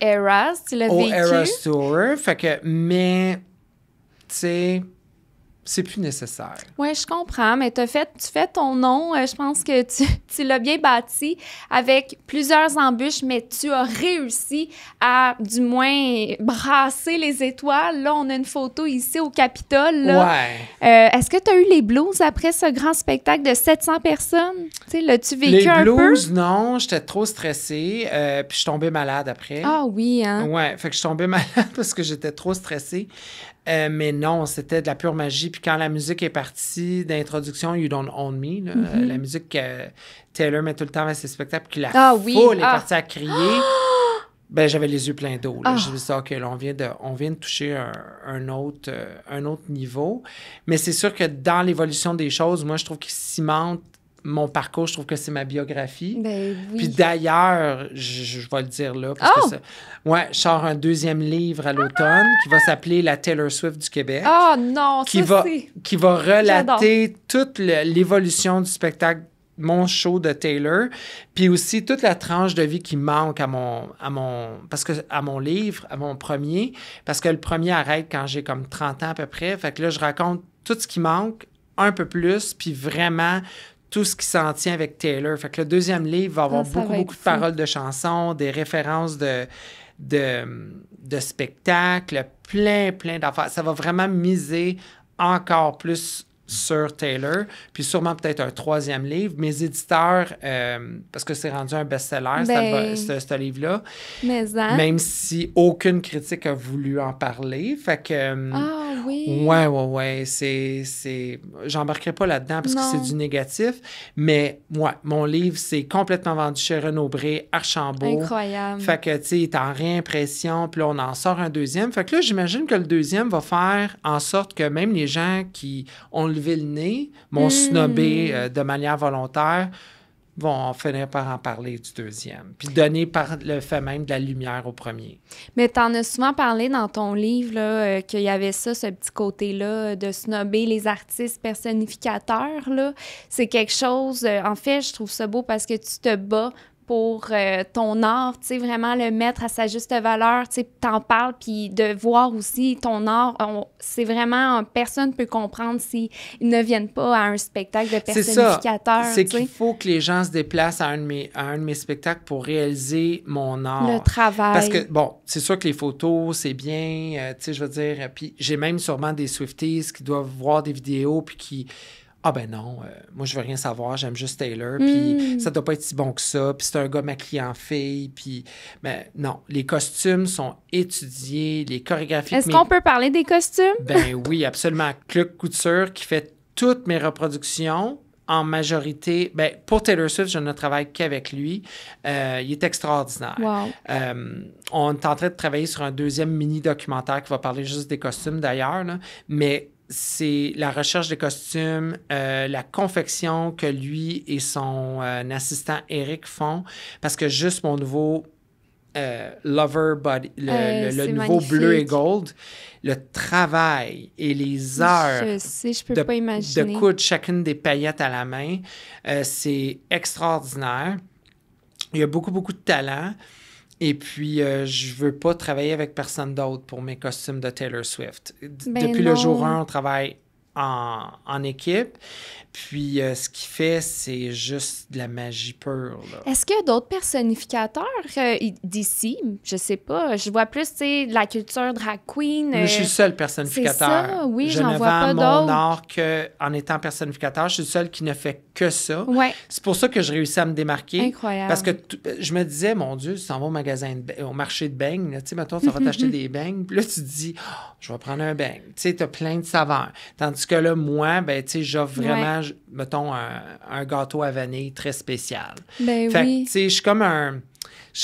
Eras, tu l'as vécu? Au Eras Tour. Fait que, mais, tu sais, c'est plus nécessaire. Oui, je comprends, mais tu fais ton nom. Je pense que tu l'as bien bâti avec plusieurs embûches, mais tu as réussi à, du moins, brasser les étoiles. Là, on a une photo ici au Capitole. Là. Ouais. Est-ce que tu as eu les blues après ce grand spectacle de 700 personnes? Tu sais, l'as-tu vécu un peu? Les blues, non. J'étais trop stressée. Puis je suis tombée malade après. Ah oui, hein? Ouais, fait que je suis tombée malade parce que j'étais trop stressée. Mais non, c'était de la pure magie. Puis quand la musique est partie d'introduction, You Don't Own Me, là, la musique que Taylor met tout le temps à ses spectacles, puis la foule est partie à crier. Ben, j'avais les yeux pleins d'eau. Je me suis dit, OK, là, on vient de toucher un autre niveau. Mais c'est sûr que dans l'évolution des choses, moi, je trouve qu'il cimente mon parcours. Je trouve que c'est ma biographie. Ben oui. Puis d'ailleurs, je vais le dire là, parce que je sors un deuxième livre à l'automne qui va s'appeler La Taylor Swift du Québec. Oh non, qui va relater toute l'évolution du spectacle, mon show de Taylor, puis aussi toute la tranche de vie qui manque à mon livre, à mon premier, parce que le premier arrête quand j'ai comme 30 ans à peu près. Fait que là, je raconte tout ce qui manque, un peu plus, puis vraiment tout ce qui s'en tient avec Taylor. Fait que le deuxième livre va avoir beaucoup de paroles de chansons, des références de spectacles, plein d'affaires. Ça va vraiment miser encore plus sur Taylor, puis sûrement peut-être un troisième livre. Mes éditeurs, parce que c'est rendu un best-seller, ce livre-là, même si aucune critique a voulu en parler. Fait que... oui. Ouais, j'embarquerai pas là-dedans parce que c'est du négatif, mais mon livre, c'est complètement vendu chez Renaud-Bré, Archambault. Incroyable. Fait que, tu sais, il est en réimpression, puis là, on en sort un deuxième. Fait que là, j'imagine que le deuxième va faire en sorte que même les gens qui ont levé le nez, m'ont snobé de manière volontaire, vont finir par en parler du deuxième, puis donner par le fait même de la lumière au premier. Mais t'en as souvent parlé dans ton livre, là, qu'il y avait ça, ce petit côté-là, de snobber les artistes personnificateurs, là. C'est quelque chose... en fait, je trouve ça beau parce que tu te bats pour ton art, tu sais, vraiment le mettre à sa juste valeur, tu sais, t'en parles, puis de voir aussi ton art, c'est vraiment, personne ne peut comprendre s'ils ne viennent pas à un spectacle de personnificateur. C'est qu'il faut que les gens se déplacent à un de mes spectacles pour réaliser mon art. Le travail. Parce que, bon, c'est sûr que les photos, c'est bien, tu sais, je veux dire, puis j'ai même sûrement des Swifties qui doivent voir des vidéos, puis qui... Ah ben non, moi je veux rien savoir, j'aime juste Taylor, puis ça doit pas être si bon que ça, puis c'est un gars maquillé en fille, puis... Mais non, les costumes sont étudiés, les chorégraphies... Est-ce qu'on peut parler des costumes? Ben oui, absolument. Claude Couture qui fait toutes mes reproductions, en majorité... Ben pour Taylor Swift, je ne travaille qu'avec lui. Il est extraordinaire. Wow. On est en train de travailler sur un deuxième mini-documentaire qui va parler juste des costumes d'ailleurs, là, mais... c'est la recherche des costumes, la confection que lui et son assistant Eric font, parce que juste mon nouveau Lover Body, le nouveau magnifique. Bleu et Gold, le travail et les heures je peux pas imaginer. de coudre chacune des paillettes à la main, c'est extraordinaire. Il y a beaucoup de talent. Et puis, je veux pas travailler avec personne d'autre pour mes costumes de Taylor Swift. Depuis le jour 1, on travaille en équipe. Puis, ce qu'il fait, c'est juste de la magie pure. Là. Est-ce qu'il y a d'autres personnificateurs d'ici? Je sais pas. Je vois plus, tu sais, de la culture drag queen. Je suis le seul personnificateur. C'est ça, oui, je j'en ne vois pas vends d'autres. mon art qu'en étant personnificateur. Je suis le seul qui ne fait que ça. Ouais. C'est pour ça que je réussis à me démarquer. Incroyable. Parce que je me disais, mon Dieu, tu t'en vas au marché de beignes, tu sais, mettons, tu vas t'acheter des beignes, puis là, tu te dis, je vais prendre un beigne. Tu sais, tu as plein de saveurs. Tandis que là, moi, ben, tu sais, j'offre vraiment, mettons, un gâteau à vanille très spécial. Ben fait oui. Tu sais, je suis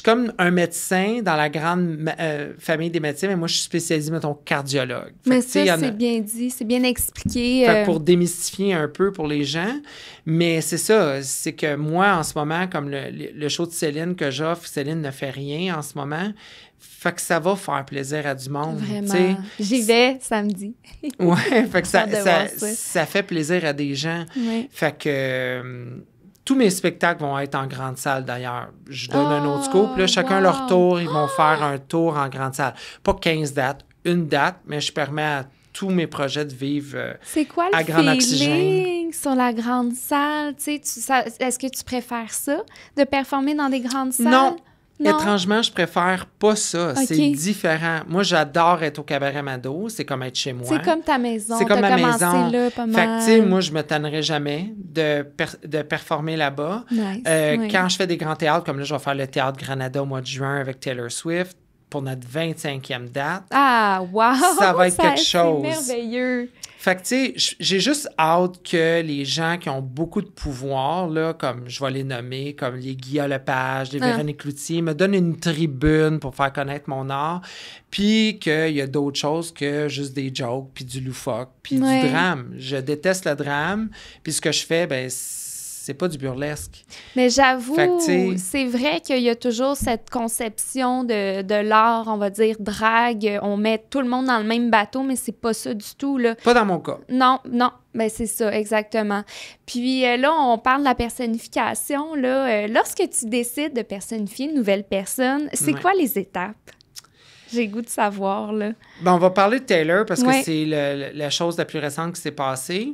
comme un médecin dans la grande famille des médecins, mais moi, je suis spécialisé, mettons, cardiologue. Mais ça, c'est bien dit, c'est bien expliqué. Fait pour démystifier un peu pour les gens. Mais c'est ça, c'est que moi, en ce moment, comme le show de Céline que j'offre, Céline ne fait rien en ce moment. Fait que ça va faire plaisir à du monde. Vraiment. T'sais. J'y vais samedi. Ouais, fait que ça fait plaisir à des gens. Ouais. Fait que... tous mes spectacles vont être en grande salle, d'ailleurs. Je donne un autre scoop. Là, chacun leur tour, ils vont faire un tour en grande salle. Pas 15 dates, une date, mais je permets à tous mes projets de vivre c'est quoi le à grand oxygène. Feeling sur la grande salle? Est-ce que tu préfères ça, de performer dans des grandes salles? Non. Étrangement, je préfère pas ça. Okay. C'est différent. Moi, j'adore être au Cabaret Mado. C'est comme être chez moi. C'est comme ta maison. C'est comme ma maison. Là, pas mal. Fait que, tu sais, moi, je me tannerai jamais de performer là-bas. Nice. Quand je fais des grands théâtres, comme là, je vais faire le Théâtre Granada au mois de juin avec Taylor Swift, pour notre 25e date. Ah, wow! Ça va être quelque chose. C'est merveilleux. Fait que, tu sais, j'ai juste hâte que les gens qui ont beaucoup de pouvoir, là, comme je vais les nommer, comme les Guillaume Lepage, les Véronique Cloutier, me donnent une tribune pour faire connaître mon art, puis qu'il y a d'autres choses que juste des jokes, puis du loufoque, puis du drame. Je déteste le drame, puis ce que je fais, ben c'est pas du burlesque. Mais j'avoue, c'est vrai qu'il y a toujours cette conception de l'art, on va dire, drague. On met tout le monde dans le même bateau, mais c'est pas ça du tout, là. Pas dans mon cas. Non, ben c'est ça, exactement. Puis là, on parle de la personnification, là. Lorsque tu décides de personnifier une nouvelle personne, c'est quoi les étapes? J'ai le goût de savoir, là. Ben, on va parler de Taylor, parce que c'est la chose la plus récente qui s'est passée.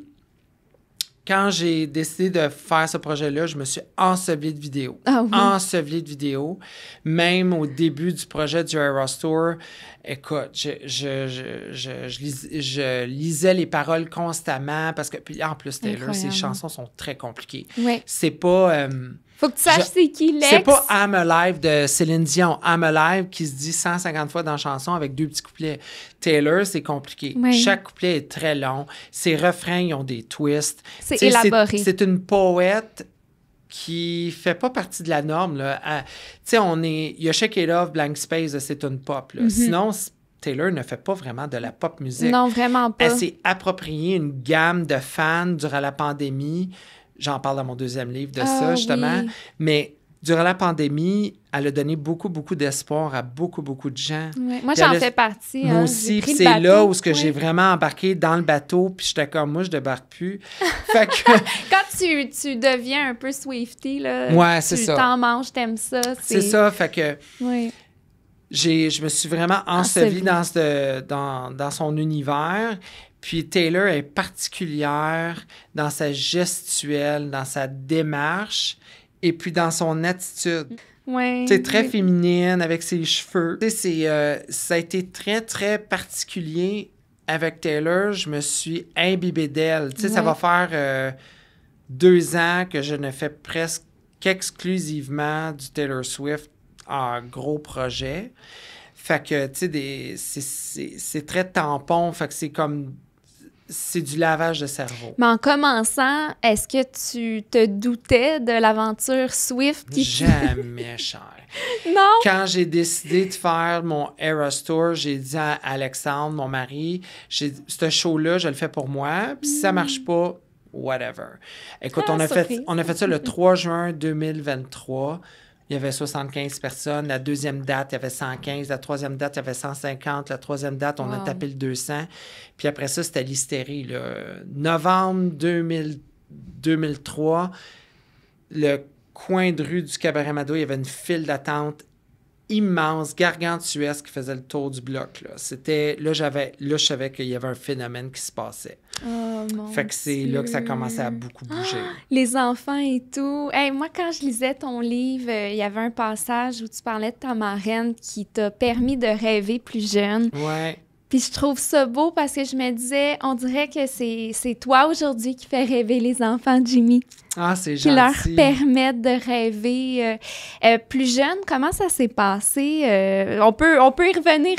Quand j'ai décidé de faire ce projet-là, je me suis enseveli de vidéos. Ah oui. Enseveli de vidéos. Même au début du projet du Eras Tour, écoute, je lisais les paroles constamment parce que, puis en plus, Taylor, ses chansons sont très compliquées. Oui. C'est pas... faut que tu saches c'est qui Lex. C'est pas I'm Alive de Céline Dion. I'm Alive qui se dit 150 fois dans la chanson avec 2 petits couplets. Taylor, c'est compliqué. Oui. Chaque couplet est très long. Ses refrains, ils ont des twists. C'est élaboré. C'est une poète qui fait pas partie de la norme, là. Tu sais, il y a Shake It Off, Blank Space, c'est une pop, là. Sinon, Taylor ne fait pas vraiment de la pop musique. Non, vraiment pas. Elle s'est appropriée une gamme de fans durant la pandémie. J'en parle dans mon 2e livre de ça, justement. Oui. Mais durant la pandémie, elle a donné beaucoup, beaucoup d'espoir à beaucoup, beaucoup de gens. Ouais. Moi, j'en fais partie. Moi aussi. Puis c'est là où j'ai vraiment embarqué dans le bateau. Puis j'étais comme, moi, je débarque plus. Fait que... Quand tu deviens un peu Swiftie, là, c'est ça. Tu t'en manges, t'aimes ça. C'est ça. Fait que... Oui. Je me suis vraiment ensevelie dans son univers. Puis Taylor est particulière dans sa gestuelle, dans sa démarche et puis dans son attitude. Oui. C'est très féminine avec ses cheveux. Ça a été très, très particulier avec Taylor. Je me suis imbibée d'elle. Ça va faire 2 ans que je ne fais presque qu'exclusivement du Taylor Swift en gros projet. Fait que, tu sais, c'est très tampon. Fait que c'est du lavage de cerveau. Mais en commençant, est-ce que tu te doutais de l'aventure Swift? Jamais, cher. Non? Quand j'ai décidé de faire mon Eras Tour, j'ai dit à Alexandre, mon mari, ce show-là, je le fais pour moi. Puis si ça marche pas, whatever. Écoute, on a fait ça le 3 juin 2023. Il y avait 75 personnes. La 2e date, il y avait 115. La 3e date, il y avait 150. La 3e date, on a tapé le 200. Puis après ça, c'était l'hystérie, là. Novembre 2003, le coin de rue du Cabaret Mado, il y avait une file d'attente immense, gargantuesque qui faisait le tour du bloc, là. Là, je savais qu'il y avait un phénomène qui se passait. Oh, mon Fait que c'est Dieu. là que ça commençait à beaucoup bouger. Les enfants et tout. Hey, moi, quand je lisais ton livre, il y avait un passage où tu parlais de ta marraine qui t'a permis de rêver plus jeune. Ouais. Puis je trouve ça beau parce que je me disais, on dirait que c'est toi aujourd'hui qui fais rêver les enfants, Jimmy. Ah, c'est qui gentil. leur permettent de rêver. Plus jeune, comment ça s'est passé? On peut y revenir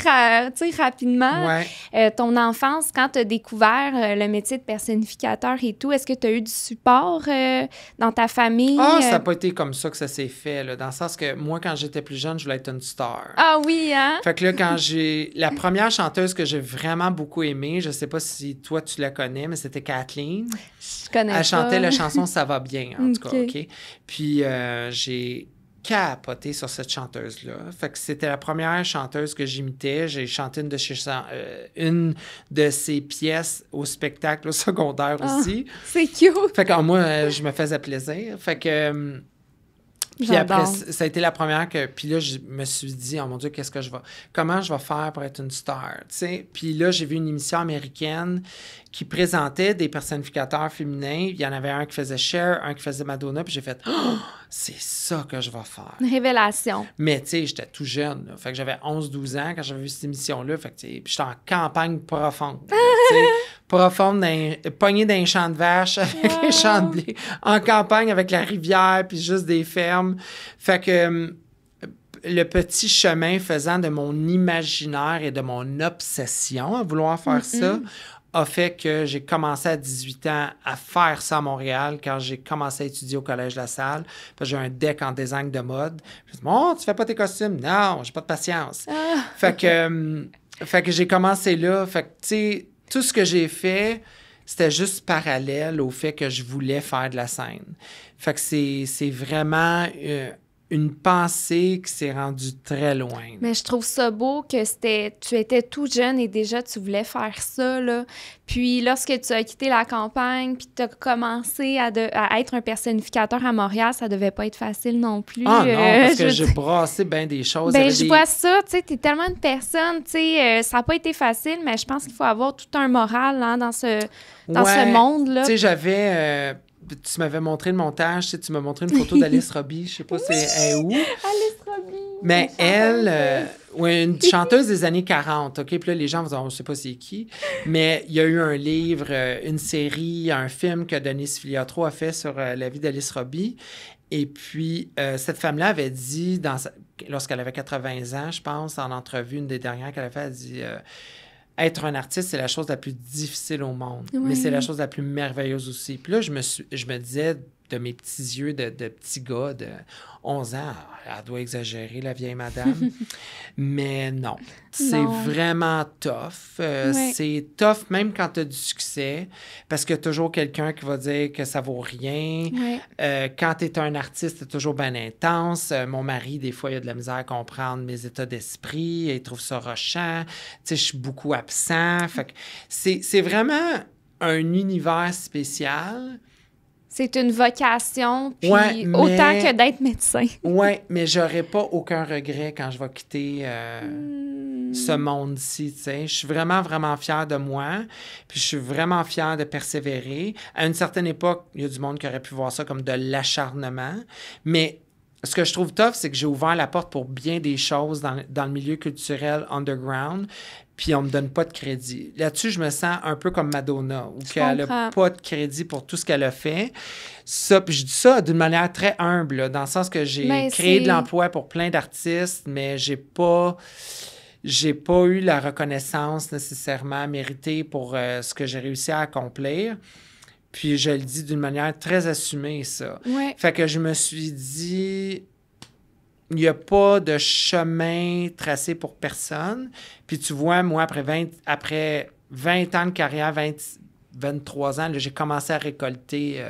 rapidement. Ouais. Ton enfance, quand tu as découvert le métier de personnificateur et tout, est-ce que tu as eu du support dans ta famille? Ah, ça n'a pas été comme ça que ça s'est fait, là, dans le sens que moi, quand j'étais plus jeune, je voulais être une star. Ah oui, hein? Fait que là, quand la première chanteuse que j'ai vraiment beaucoup aimée, je sais pas si toi, tu la connais, mais c'était Kathleen. Je connais pas. Elle chantait la chanson « Ça va bien », en tout cas, OK? Puis j'ai capoté sur cette chanteuse-là. Fait que c'était la première chanteuse que j'imitais. J'ai chanté une de ses pièces au spectacle au secondaire aussi. C'est cute! Fait que moi, je me faisais plaisir. Fait que... Puis après, ça a été la première que... Puis là, je me suis dit, oh mon Dieu, comment je vais faire pour être une star, tu sais? Puis là, j'ai vu une émission américaine qui présentait des personnificateurs féminins. Il y en avait un qui faisait Cher, un qui faisait Madonna. Puis j'ai fait, oh, c'est ça que je vais faire. Une révélation. Mais tu sais, j'étais tout jeune, là. Fait que j'avais 11-12 ans quand j'avais vu cette émission-là. Fait que puis j'étais en campagne profonde. Tu sais, profonde, pognée dans les champs de vaches avec les champs de blé. En campagne avec la rivière, puis juste des fermes. Fait que le petit chemin faisant de mon imaginaire et de mon obsession à vouloir faire ça a fait que j'ai commencé à 18 ans à faire ça à Montréal quand j'ai commencé à étudier au Collège La Salle. J'ai un deck en design de mode. Je me suis dit, bon, tu fais pas tes costumes? Non, j'ai pas de patience. Fait que j'ai commencé là. Fait que, tu sais, tout ce que j'ai fait, c'était juste parallèle au fait que je voulais faire de la scène. Fait que c'est vraiment une pensée qui s'est rendue très loin. Mais je trouve ça beau que tu étais tout jeune et déjà tu voulais faire ça, là. Puis lorsque tu as quitté la campagne, puis tu as commencé à être un personnificateur à Montréal, ça devait pas être facile non plus. Ah non, parce que j'ai brassé bien des choses. Ben, je vois ça, tu sais, t'es tellement une personne, tu sais, ça n'a pas été facile, mais je pense qu'il faut avoir tout un moral hein, dans ce monde-là. Tu sais, j'avais... tu m'avais montré le montage, tu m'as montré une photo d'Alice Robbie, je sais pas si elle est où. Alice Robbie! Mais elle, une chanteuse des années 40, OK? Puis là, les gens vont dire, je sais pas c'est qui, mais il y a eu un livre, une série, un film que Denise Filiatro a fait sur la vie d'Alice Robbie. Et puis, cette femme-là avait dit, lorsqu'elle avait 80 ans, je pense, en entrevue, une des dernières qu'elle a fait, elle a dit... être un artiste, c'est la chose la plus difficile au monde, mais c'est la chose la plus merveilleuse aussi. Puis là, je me disais, de mes petits yeux de petit gars de 11 ans, elle doit exagérer, la vieille madame. Mais non, c'est vraiment tough. C'est tough même quand tu as du succès, parce qu'il y a toujours quelqu'un qui va dire que ça vaut rien. Quand tu es un artiste, c'est toujours bien intense. Mon mari, des fois, il a de la misère à comprendre mes états d'esprit. Il trouve ça rushant. Tu sais, je suis beaucoup absent. Fait que c'est vraiment un univers spécial. C'est une vocation, puis autant que d'être médecin. Oui, mais j'aurais pas aucun regret quand je vais quitter ce monde-ci, tu sais. Je suis vraiment, vraiment fière de moi, puis je suis vraiment fière de persévérer. À une certaine époque, il y a du monde qui aurait pu voir ça comme de l'acharnement, mais ce que je trouve tough, c'est que j'ai ouvert la porte pour bien des choses dans le milieu culturel underground, puis on me donne pas de crédit. Là-dessus, je me sens un peu comme Madonna, où elle a pas de crédit pour tout ce qu'elle a fait. Ça, puis je dis ça d'une manière très humble, là, dans le sens que j'ai créé de l'emploi pour plein d'artistes, mais j'ai pas eu la reconnaissance nécessairement méritée pour ce que j'ai réussi à accomplir. Puis je le dis d'une manière très assumée, ça. Fait que je me suis dit... Il n'y a pas de chemin tracé pour personne. Puis tu vois, moi, après 20 ans de carrière, 23 ans, là, j'ai commencé à récolter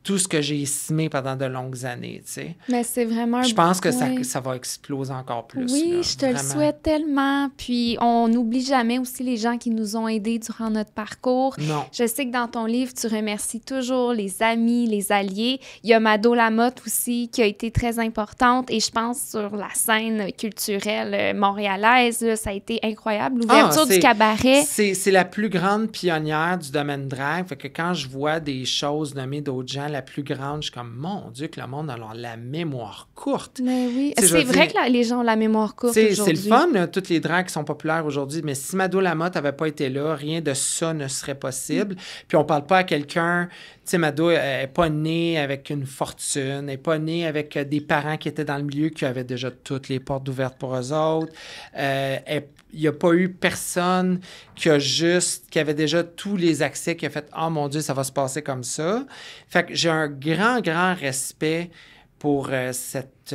tout ce que j'ai estimé pendant de longues années, tu sais. Mais c'est vraiment... Je pense que ça va exploser encore plus. Oui, là, je te le souhaite tellement. Puis on n'oublie jamais aussi les gens qui nous ont aidés durant notre parcours. Non. Je sais que dans ton livre, tu remercies toujours les amis, les alliés. Il y a Mado Lamotte aussi qui a été très importante. Et je pense sur la scène culturelle montréalaise, là, ça a été incroyable. L'ouverture du cabaret. C'est la plus grande pionnière du domaine drag. Fait que quand je vois des choses nommées d'autres gens, la plus grande, je suis comme, mon Dieu, que le monde a la mémoire courte. Mais oui, c'est vrai que les gens ont la mémoire courte aujourd'hui. C'est le fun, là, toutes les drags qui sont populaires aujourd'hui, mais si Mado Lamotte n'avait pas été là, rien de ça ne serait possible. Puis on parle pas à quelqu'un... Tu sais, Mado n'est pas née avec une fortune, elle n'est pas née avec des parents qui étaient dans le milieu, qui avaient déjà toutes les portes ouvertes pour eux autres. Il n'y a pas eu personne qui avait déjà tous les accès, qui a fait « Oh mon Dieu, ça va se passer comme ça ». Fait que j'ai un grand, grand respect pour cette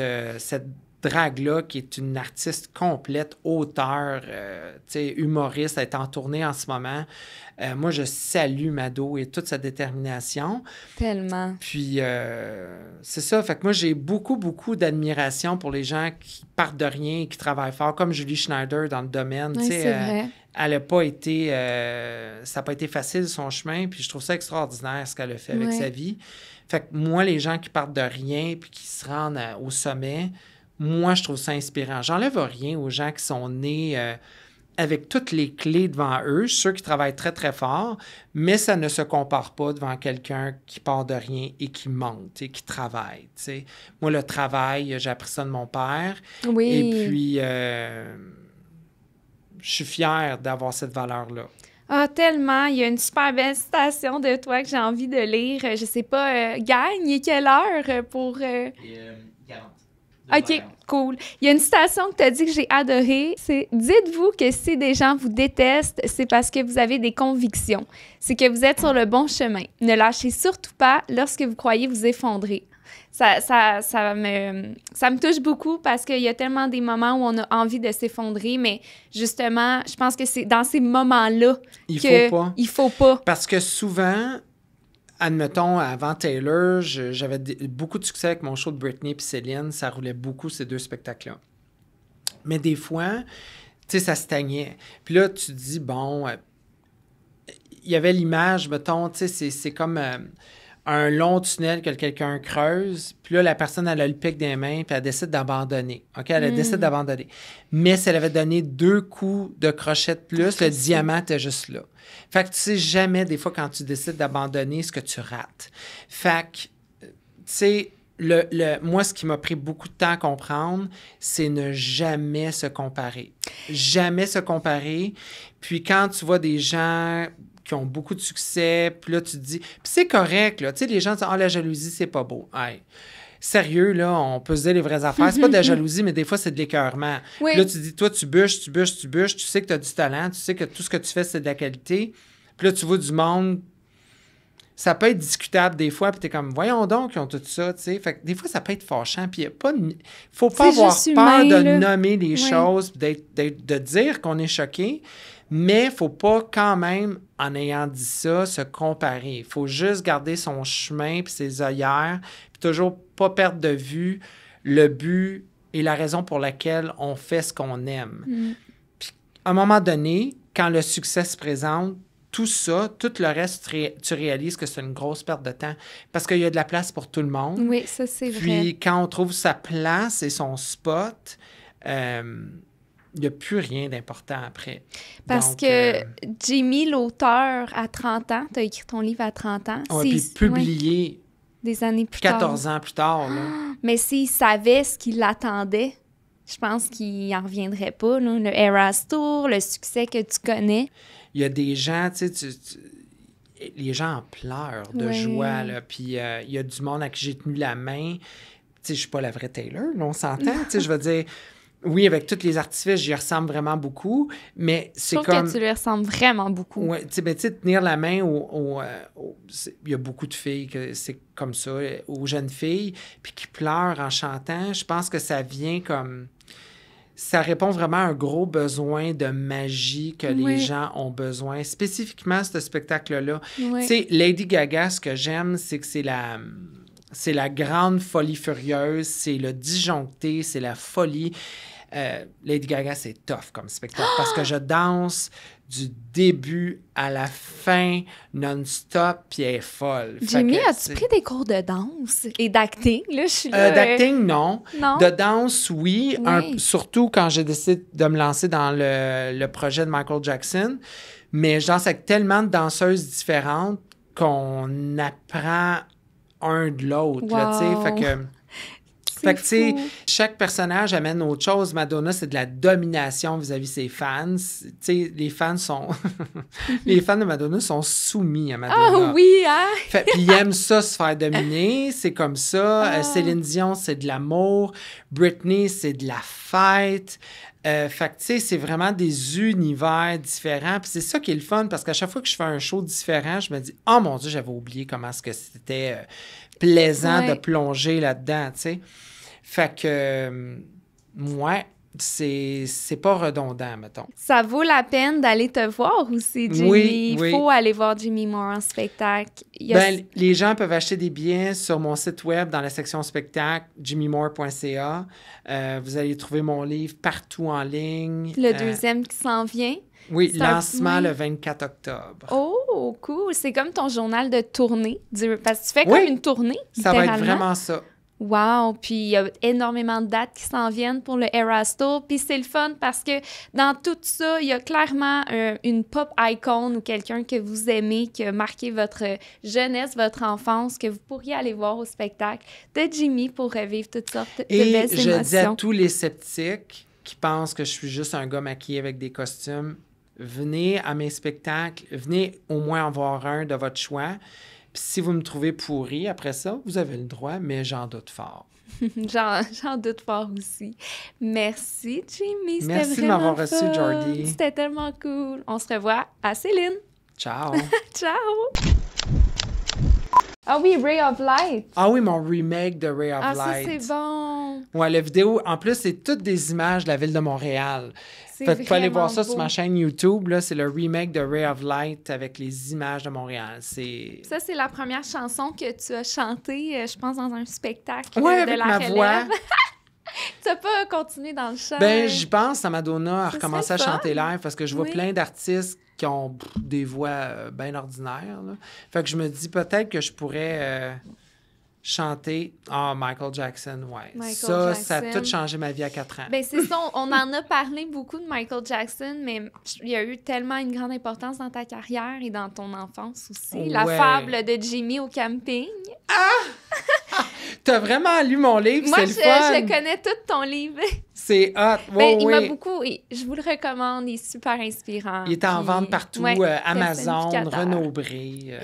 drague-là, qui est une artiste complète, auteur, humoriste, elle est en tournée en ce moment. Moi, je salue Mado et toute sa détermination. Tellement. Puis, c'est ça. Fait que moi, j'ai beaucoup, beaucoup d'admiration pour les gens qui partent de rien et qui travaillent fort, comme Julie Schneider dans le domaine. Oui, c'est vrai. Elle n'a pas été... ça n'a pas été facile, son chemin, puis je trouve ça extraordinaire, ce qu'elle a fait avec sa vie. Fait que moi, les gens qui partent de rien puis qui se rendent au sommet... Moi, je trouve ça inspirant. J'enlève rien aux gens qui sont nés avec toutes les clés devant eux. Je suis sûr qu'ils travaillent très, très fort, mais ça ne se compare pas devant quelqu'un qui part de rien et qui monte et qui travaille. T'sais. Moi, le travail, j'ai appris ça de mon père. Oui. Et puis, je suis fière d'avoir cette valeur-là. Ah, tellement! Il y a une super belle citation de toi que j'ai envie de lire. Je sais pas, gagne, quelle heure pour... 40. OK, cool. Il y a une citation que tu as dit que j'ai adorée, c'est « Dites-vous que si des gens vous détestent, c'est parce que vous avez des convictions. C'est que vous êtes sur le bon chemin. Ne lâchez surtout pas lorsque vous croyez vous effondrer. » Ça me touche beaucoup parce qu'il y a tellement des moments où on a envie de s'effondrer, mais justement, je pense que c'est dans ces moments-là il faut pas. Parce que souvent, admettons, avant Taylor, j'avais beaucoup de succès avec mon show de Britney et Céline. Ça roulait beaucoup, ces deux spectacles-là. Mais des fois, tu sais, ça stagnait. Puis là, tu te dis, bon, il y avait l'image, mettons, tu sais, c'est comme un long tunnel que quelqu'un creuse. Puis là, la personne, elle a le pic des mains, puis elle décide d'abandonner. OK? Elle décide d'abandonner. Mais si elle avait donné 2 coups de crochet de plus, le diamant était juste là. Fait que tu sais jamais, des fois, quand tu décides d'abandonner, ce que tu rates. Fait que, tu sais, moi, ce qui m'a pris beaucoup de temps à comprendre, c'est ne jamais se comparer. Jamais se comparer. Puis quand tu vois des gens qui ont beaucoup de succès, puis là, tu te dis... Puis c'est correct, là. Tu sais, les gens disent « Ah, la jalousie, c'est pas beau. Hey. » Sérieux, là, on peut se dire les vraies affaires. C'est pas de la jalousie, mais des fois, c'est de l'écœurement. Oui. Puis là, tu dis, toi, tu bûches, tu sais que tu as du talent, tu sais que tout ce que tu fais, c'est de la qualité. Puis là, tu vois du monde... Ça peut être discutable des fois, puis t'es comme, voyons donc, ils ont tout ça, tu sais. Fait que des fois, ça peut être fâchant, puis faut pas avoir peur de nommer les choses, de dire qu'on est choqué, mais faut pas quand même, en ayant dit ça, se comparer. Il faut juste garder son chemin, puis ses œillères, puis toujours pas perdre de vue le but et la raison pour laquelle on fait ce qu'on aime. Puis, à un moment donné, quand le succès se présente, tout ça, tout le reste, tu réalises que c'est une grosse perte de temps parce qu'il y a de la place pour tout le monde. Oui, ça, c'est vrai. Puis, quand on trouve sa place et son spot, il n'y a plus rien d'important après. Parce donc, que Jimmy, l'auteur, à 30 ans, tu as écrit ton livre à 30 ans. Oui, puis publié des années plus 14 ans plus tard. Là. Mais s'il savait ce qui l'attendait, je pense qu'il n'en reviendrait pas. Là. Le Eras Tour, le succès que tu connais. Il y a des gens, tu sais, les gens en pleurent de joie, là. Puis il y a du monde à qui j'ai tenu la main. Tu sais, je suis pas la vraie Taylor, là, on s'entend. Tu sais, je veux dire, oui, avec tous les artifices, j'y ressemble vraiment beaucoup, mais c'est comme... Je trouve que tu lui ressembles vraiment beaucoup. Oui, tu sais, tenir la main il y a beaucoup de filles que c'est comme ça, aux jeunes filles, puis qui pleurent en chantant. Je pense que ça vient comme... Ça répond vraiment à un gros besoin de magie que les gens ont besoin. Spécifiquement, ce spectacle-là. Oui. Tu sais, Lady Gaga, ce que j'aime, c'est que c'est la grande folie furieuse, c'est le disjoncté, c'est la folie. Lady Gaga, c'est tough comme spectacle parce que je danse du début à la fin, non-stop, puis elle est folle. Jimmy, as-tu pris des cours de danse et d'acting? Là, je suis là, d'acting, non. De danse, oui. Surtout quand j'ai décidé de me lancer dans le projet de Michael Jackson. Mais je danse avec tellement de danseuses différentes qu'on apprend un de l'autre. Wow. Là, fait que, tu sais, chaque personnage amène autre chose. Madonna, c'est de la domination vis-à-vis ses fans. Tu sais, les fans de Madonna sont soumis à Madonna. Ah oui, hein? Puis ils aiment ça, se faire dominer. C'est comme ça. Céline Dion, c'est de l'amour. Britney, c'est de la fête. Fait que, tu sais, c'est vraiment des univers différents. Puis c'est ça qui est le fun, parce qu'à chaque fois que je fais un show différent, je me dis « Oh mon Dieu, j'avais oublié comment est-ce que c'était plaisant de plonger là-dedans, tu sais. » Fait que, c'est pas redondant, mettons. Ça vaut la peine d'aller te voir aussi, Jimmy. Oui. Il faut aller voir Jimmy Moore en spectacle. Les gens peuvent acheter des billets sur mon site web dans la section spectacle, jimmymore.ca. Vous allez trouver mon livre partout en ligne. Le deuxième qui s'en vient. Oui, lancement le 24 octobre. Oh, cool! C'est comme ton journal de tournée. Parce que tu fais comme une tournée, ça va être vraiment ça. Wow! Puis il y a énormément de dates qui s'en viennent pour le Eras Tour. Puis c'est le fun parce que dans tout ça, il y a clairement une pop icon ou quelqu'un que vous aimez, qui a marqué votre jeunesse, votre enfance, que vous pourriez aller voir au spectacle de Jimmy pour revivre toutes sortes de belles émotions. Et je dis à tous les sceptiques qui pensent que je suis juste un gars maquillé avec des costumes, venez à mes spectacles, venez au moins en voir un de votre choix. Puis si vous me trouvez pourri après ça, vous avez le droit, mais j'en doute fort. J'en doute fort aussi. Merci, Jimmy. C'était Merci de m'avoir reçu, Jordy. C'était tellement cool. On se revoit à Céline. Ciao. Ciao. Ah oui, Ray of Light. Ah oui, mon remake de Ray of Light. Ah, ça, c'est bon. Ouais, la vidéo, en plus, c'est toutes des images de la ville de Montréal. Fait que tu peux aller voir ça sur ma chaîne YouTube. Là, c'est le remake de Ray of Light avec les images de Montréal. Ça, c'est la première chanson que tu as chantée, je pense, dans un spectacle avec de la ma relève. voix. Tu n'as pas continué dans le chant? Ben, j'y pense, Madonna a recommencé à chanter live parce que je vois Oui. plein d'artistes qui ont des voix bien ordinaires. Là. Fait que je me dis peut-être que je pourrais chanter Michael Jackson, ouais. Ça a tout changé ma vie à 4 ans. Ben c'est ça, on en a parlé beaucoup de Michael Jackson, mais il y a eu tellement une grande importance dans ta carrière et dans ton enfance aussi. Ouais. La fable de Jimmy au camping. Ah! T'as vraiment lu mon livre, c'est le fun! Moi, je connais tout ton livre. C'est hot! Ben, il m'a beaucoup... Je vous le recommande, il est super inspirant. Il est en vente partout, Amazon, Renaud Bré.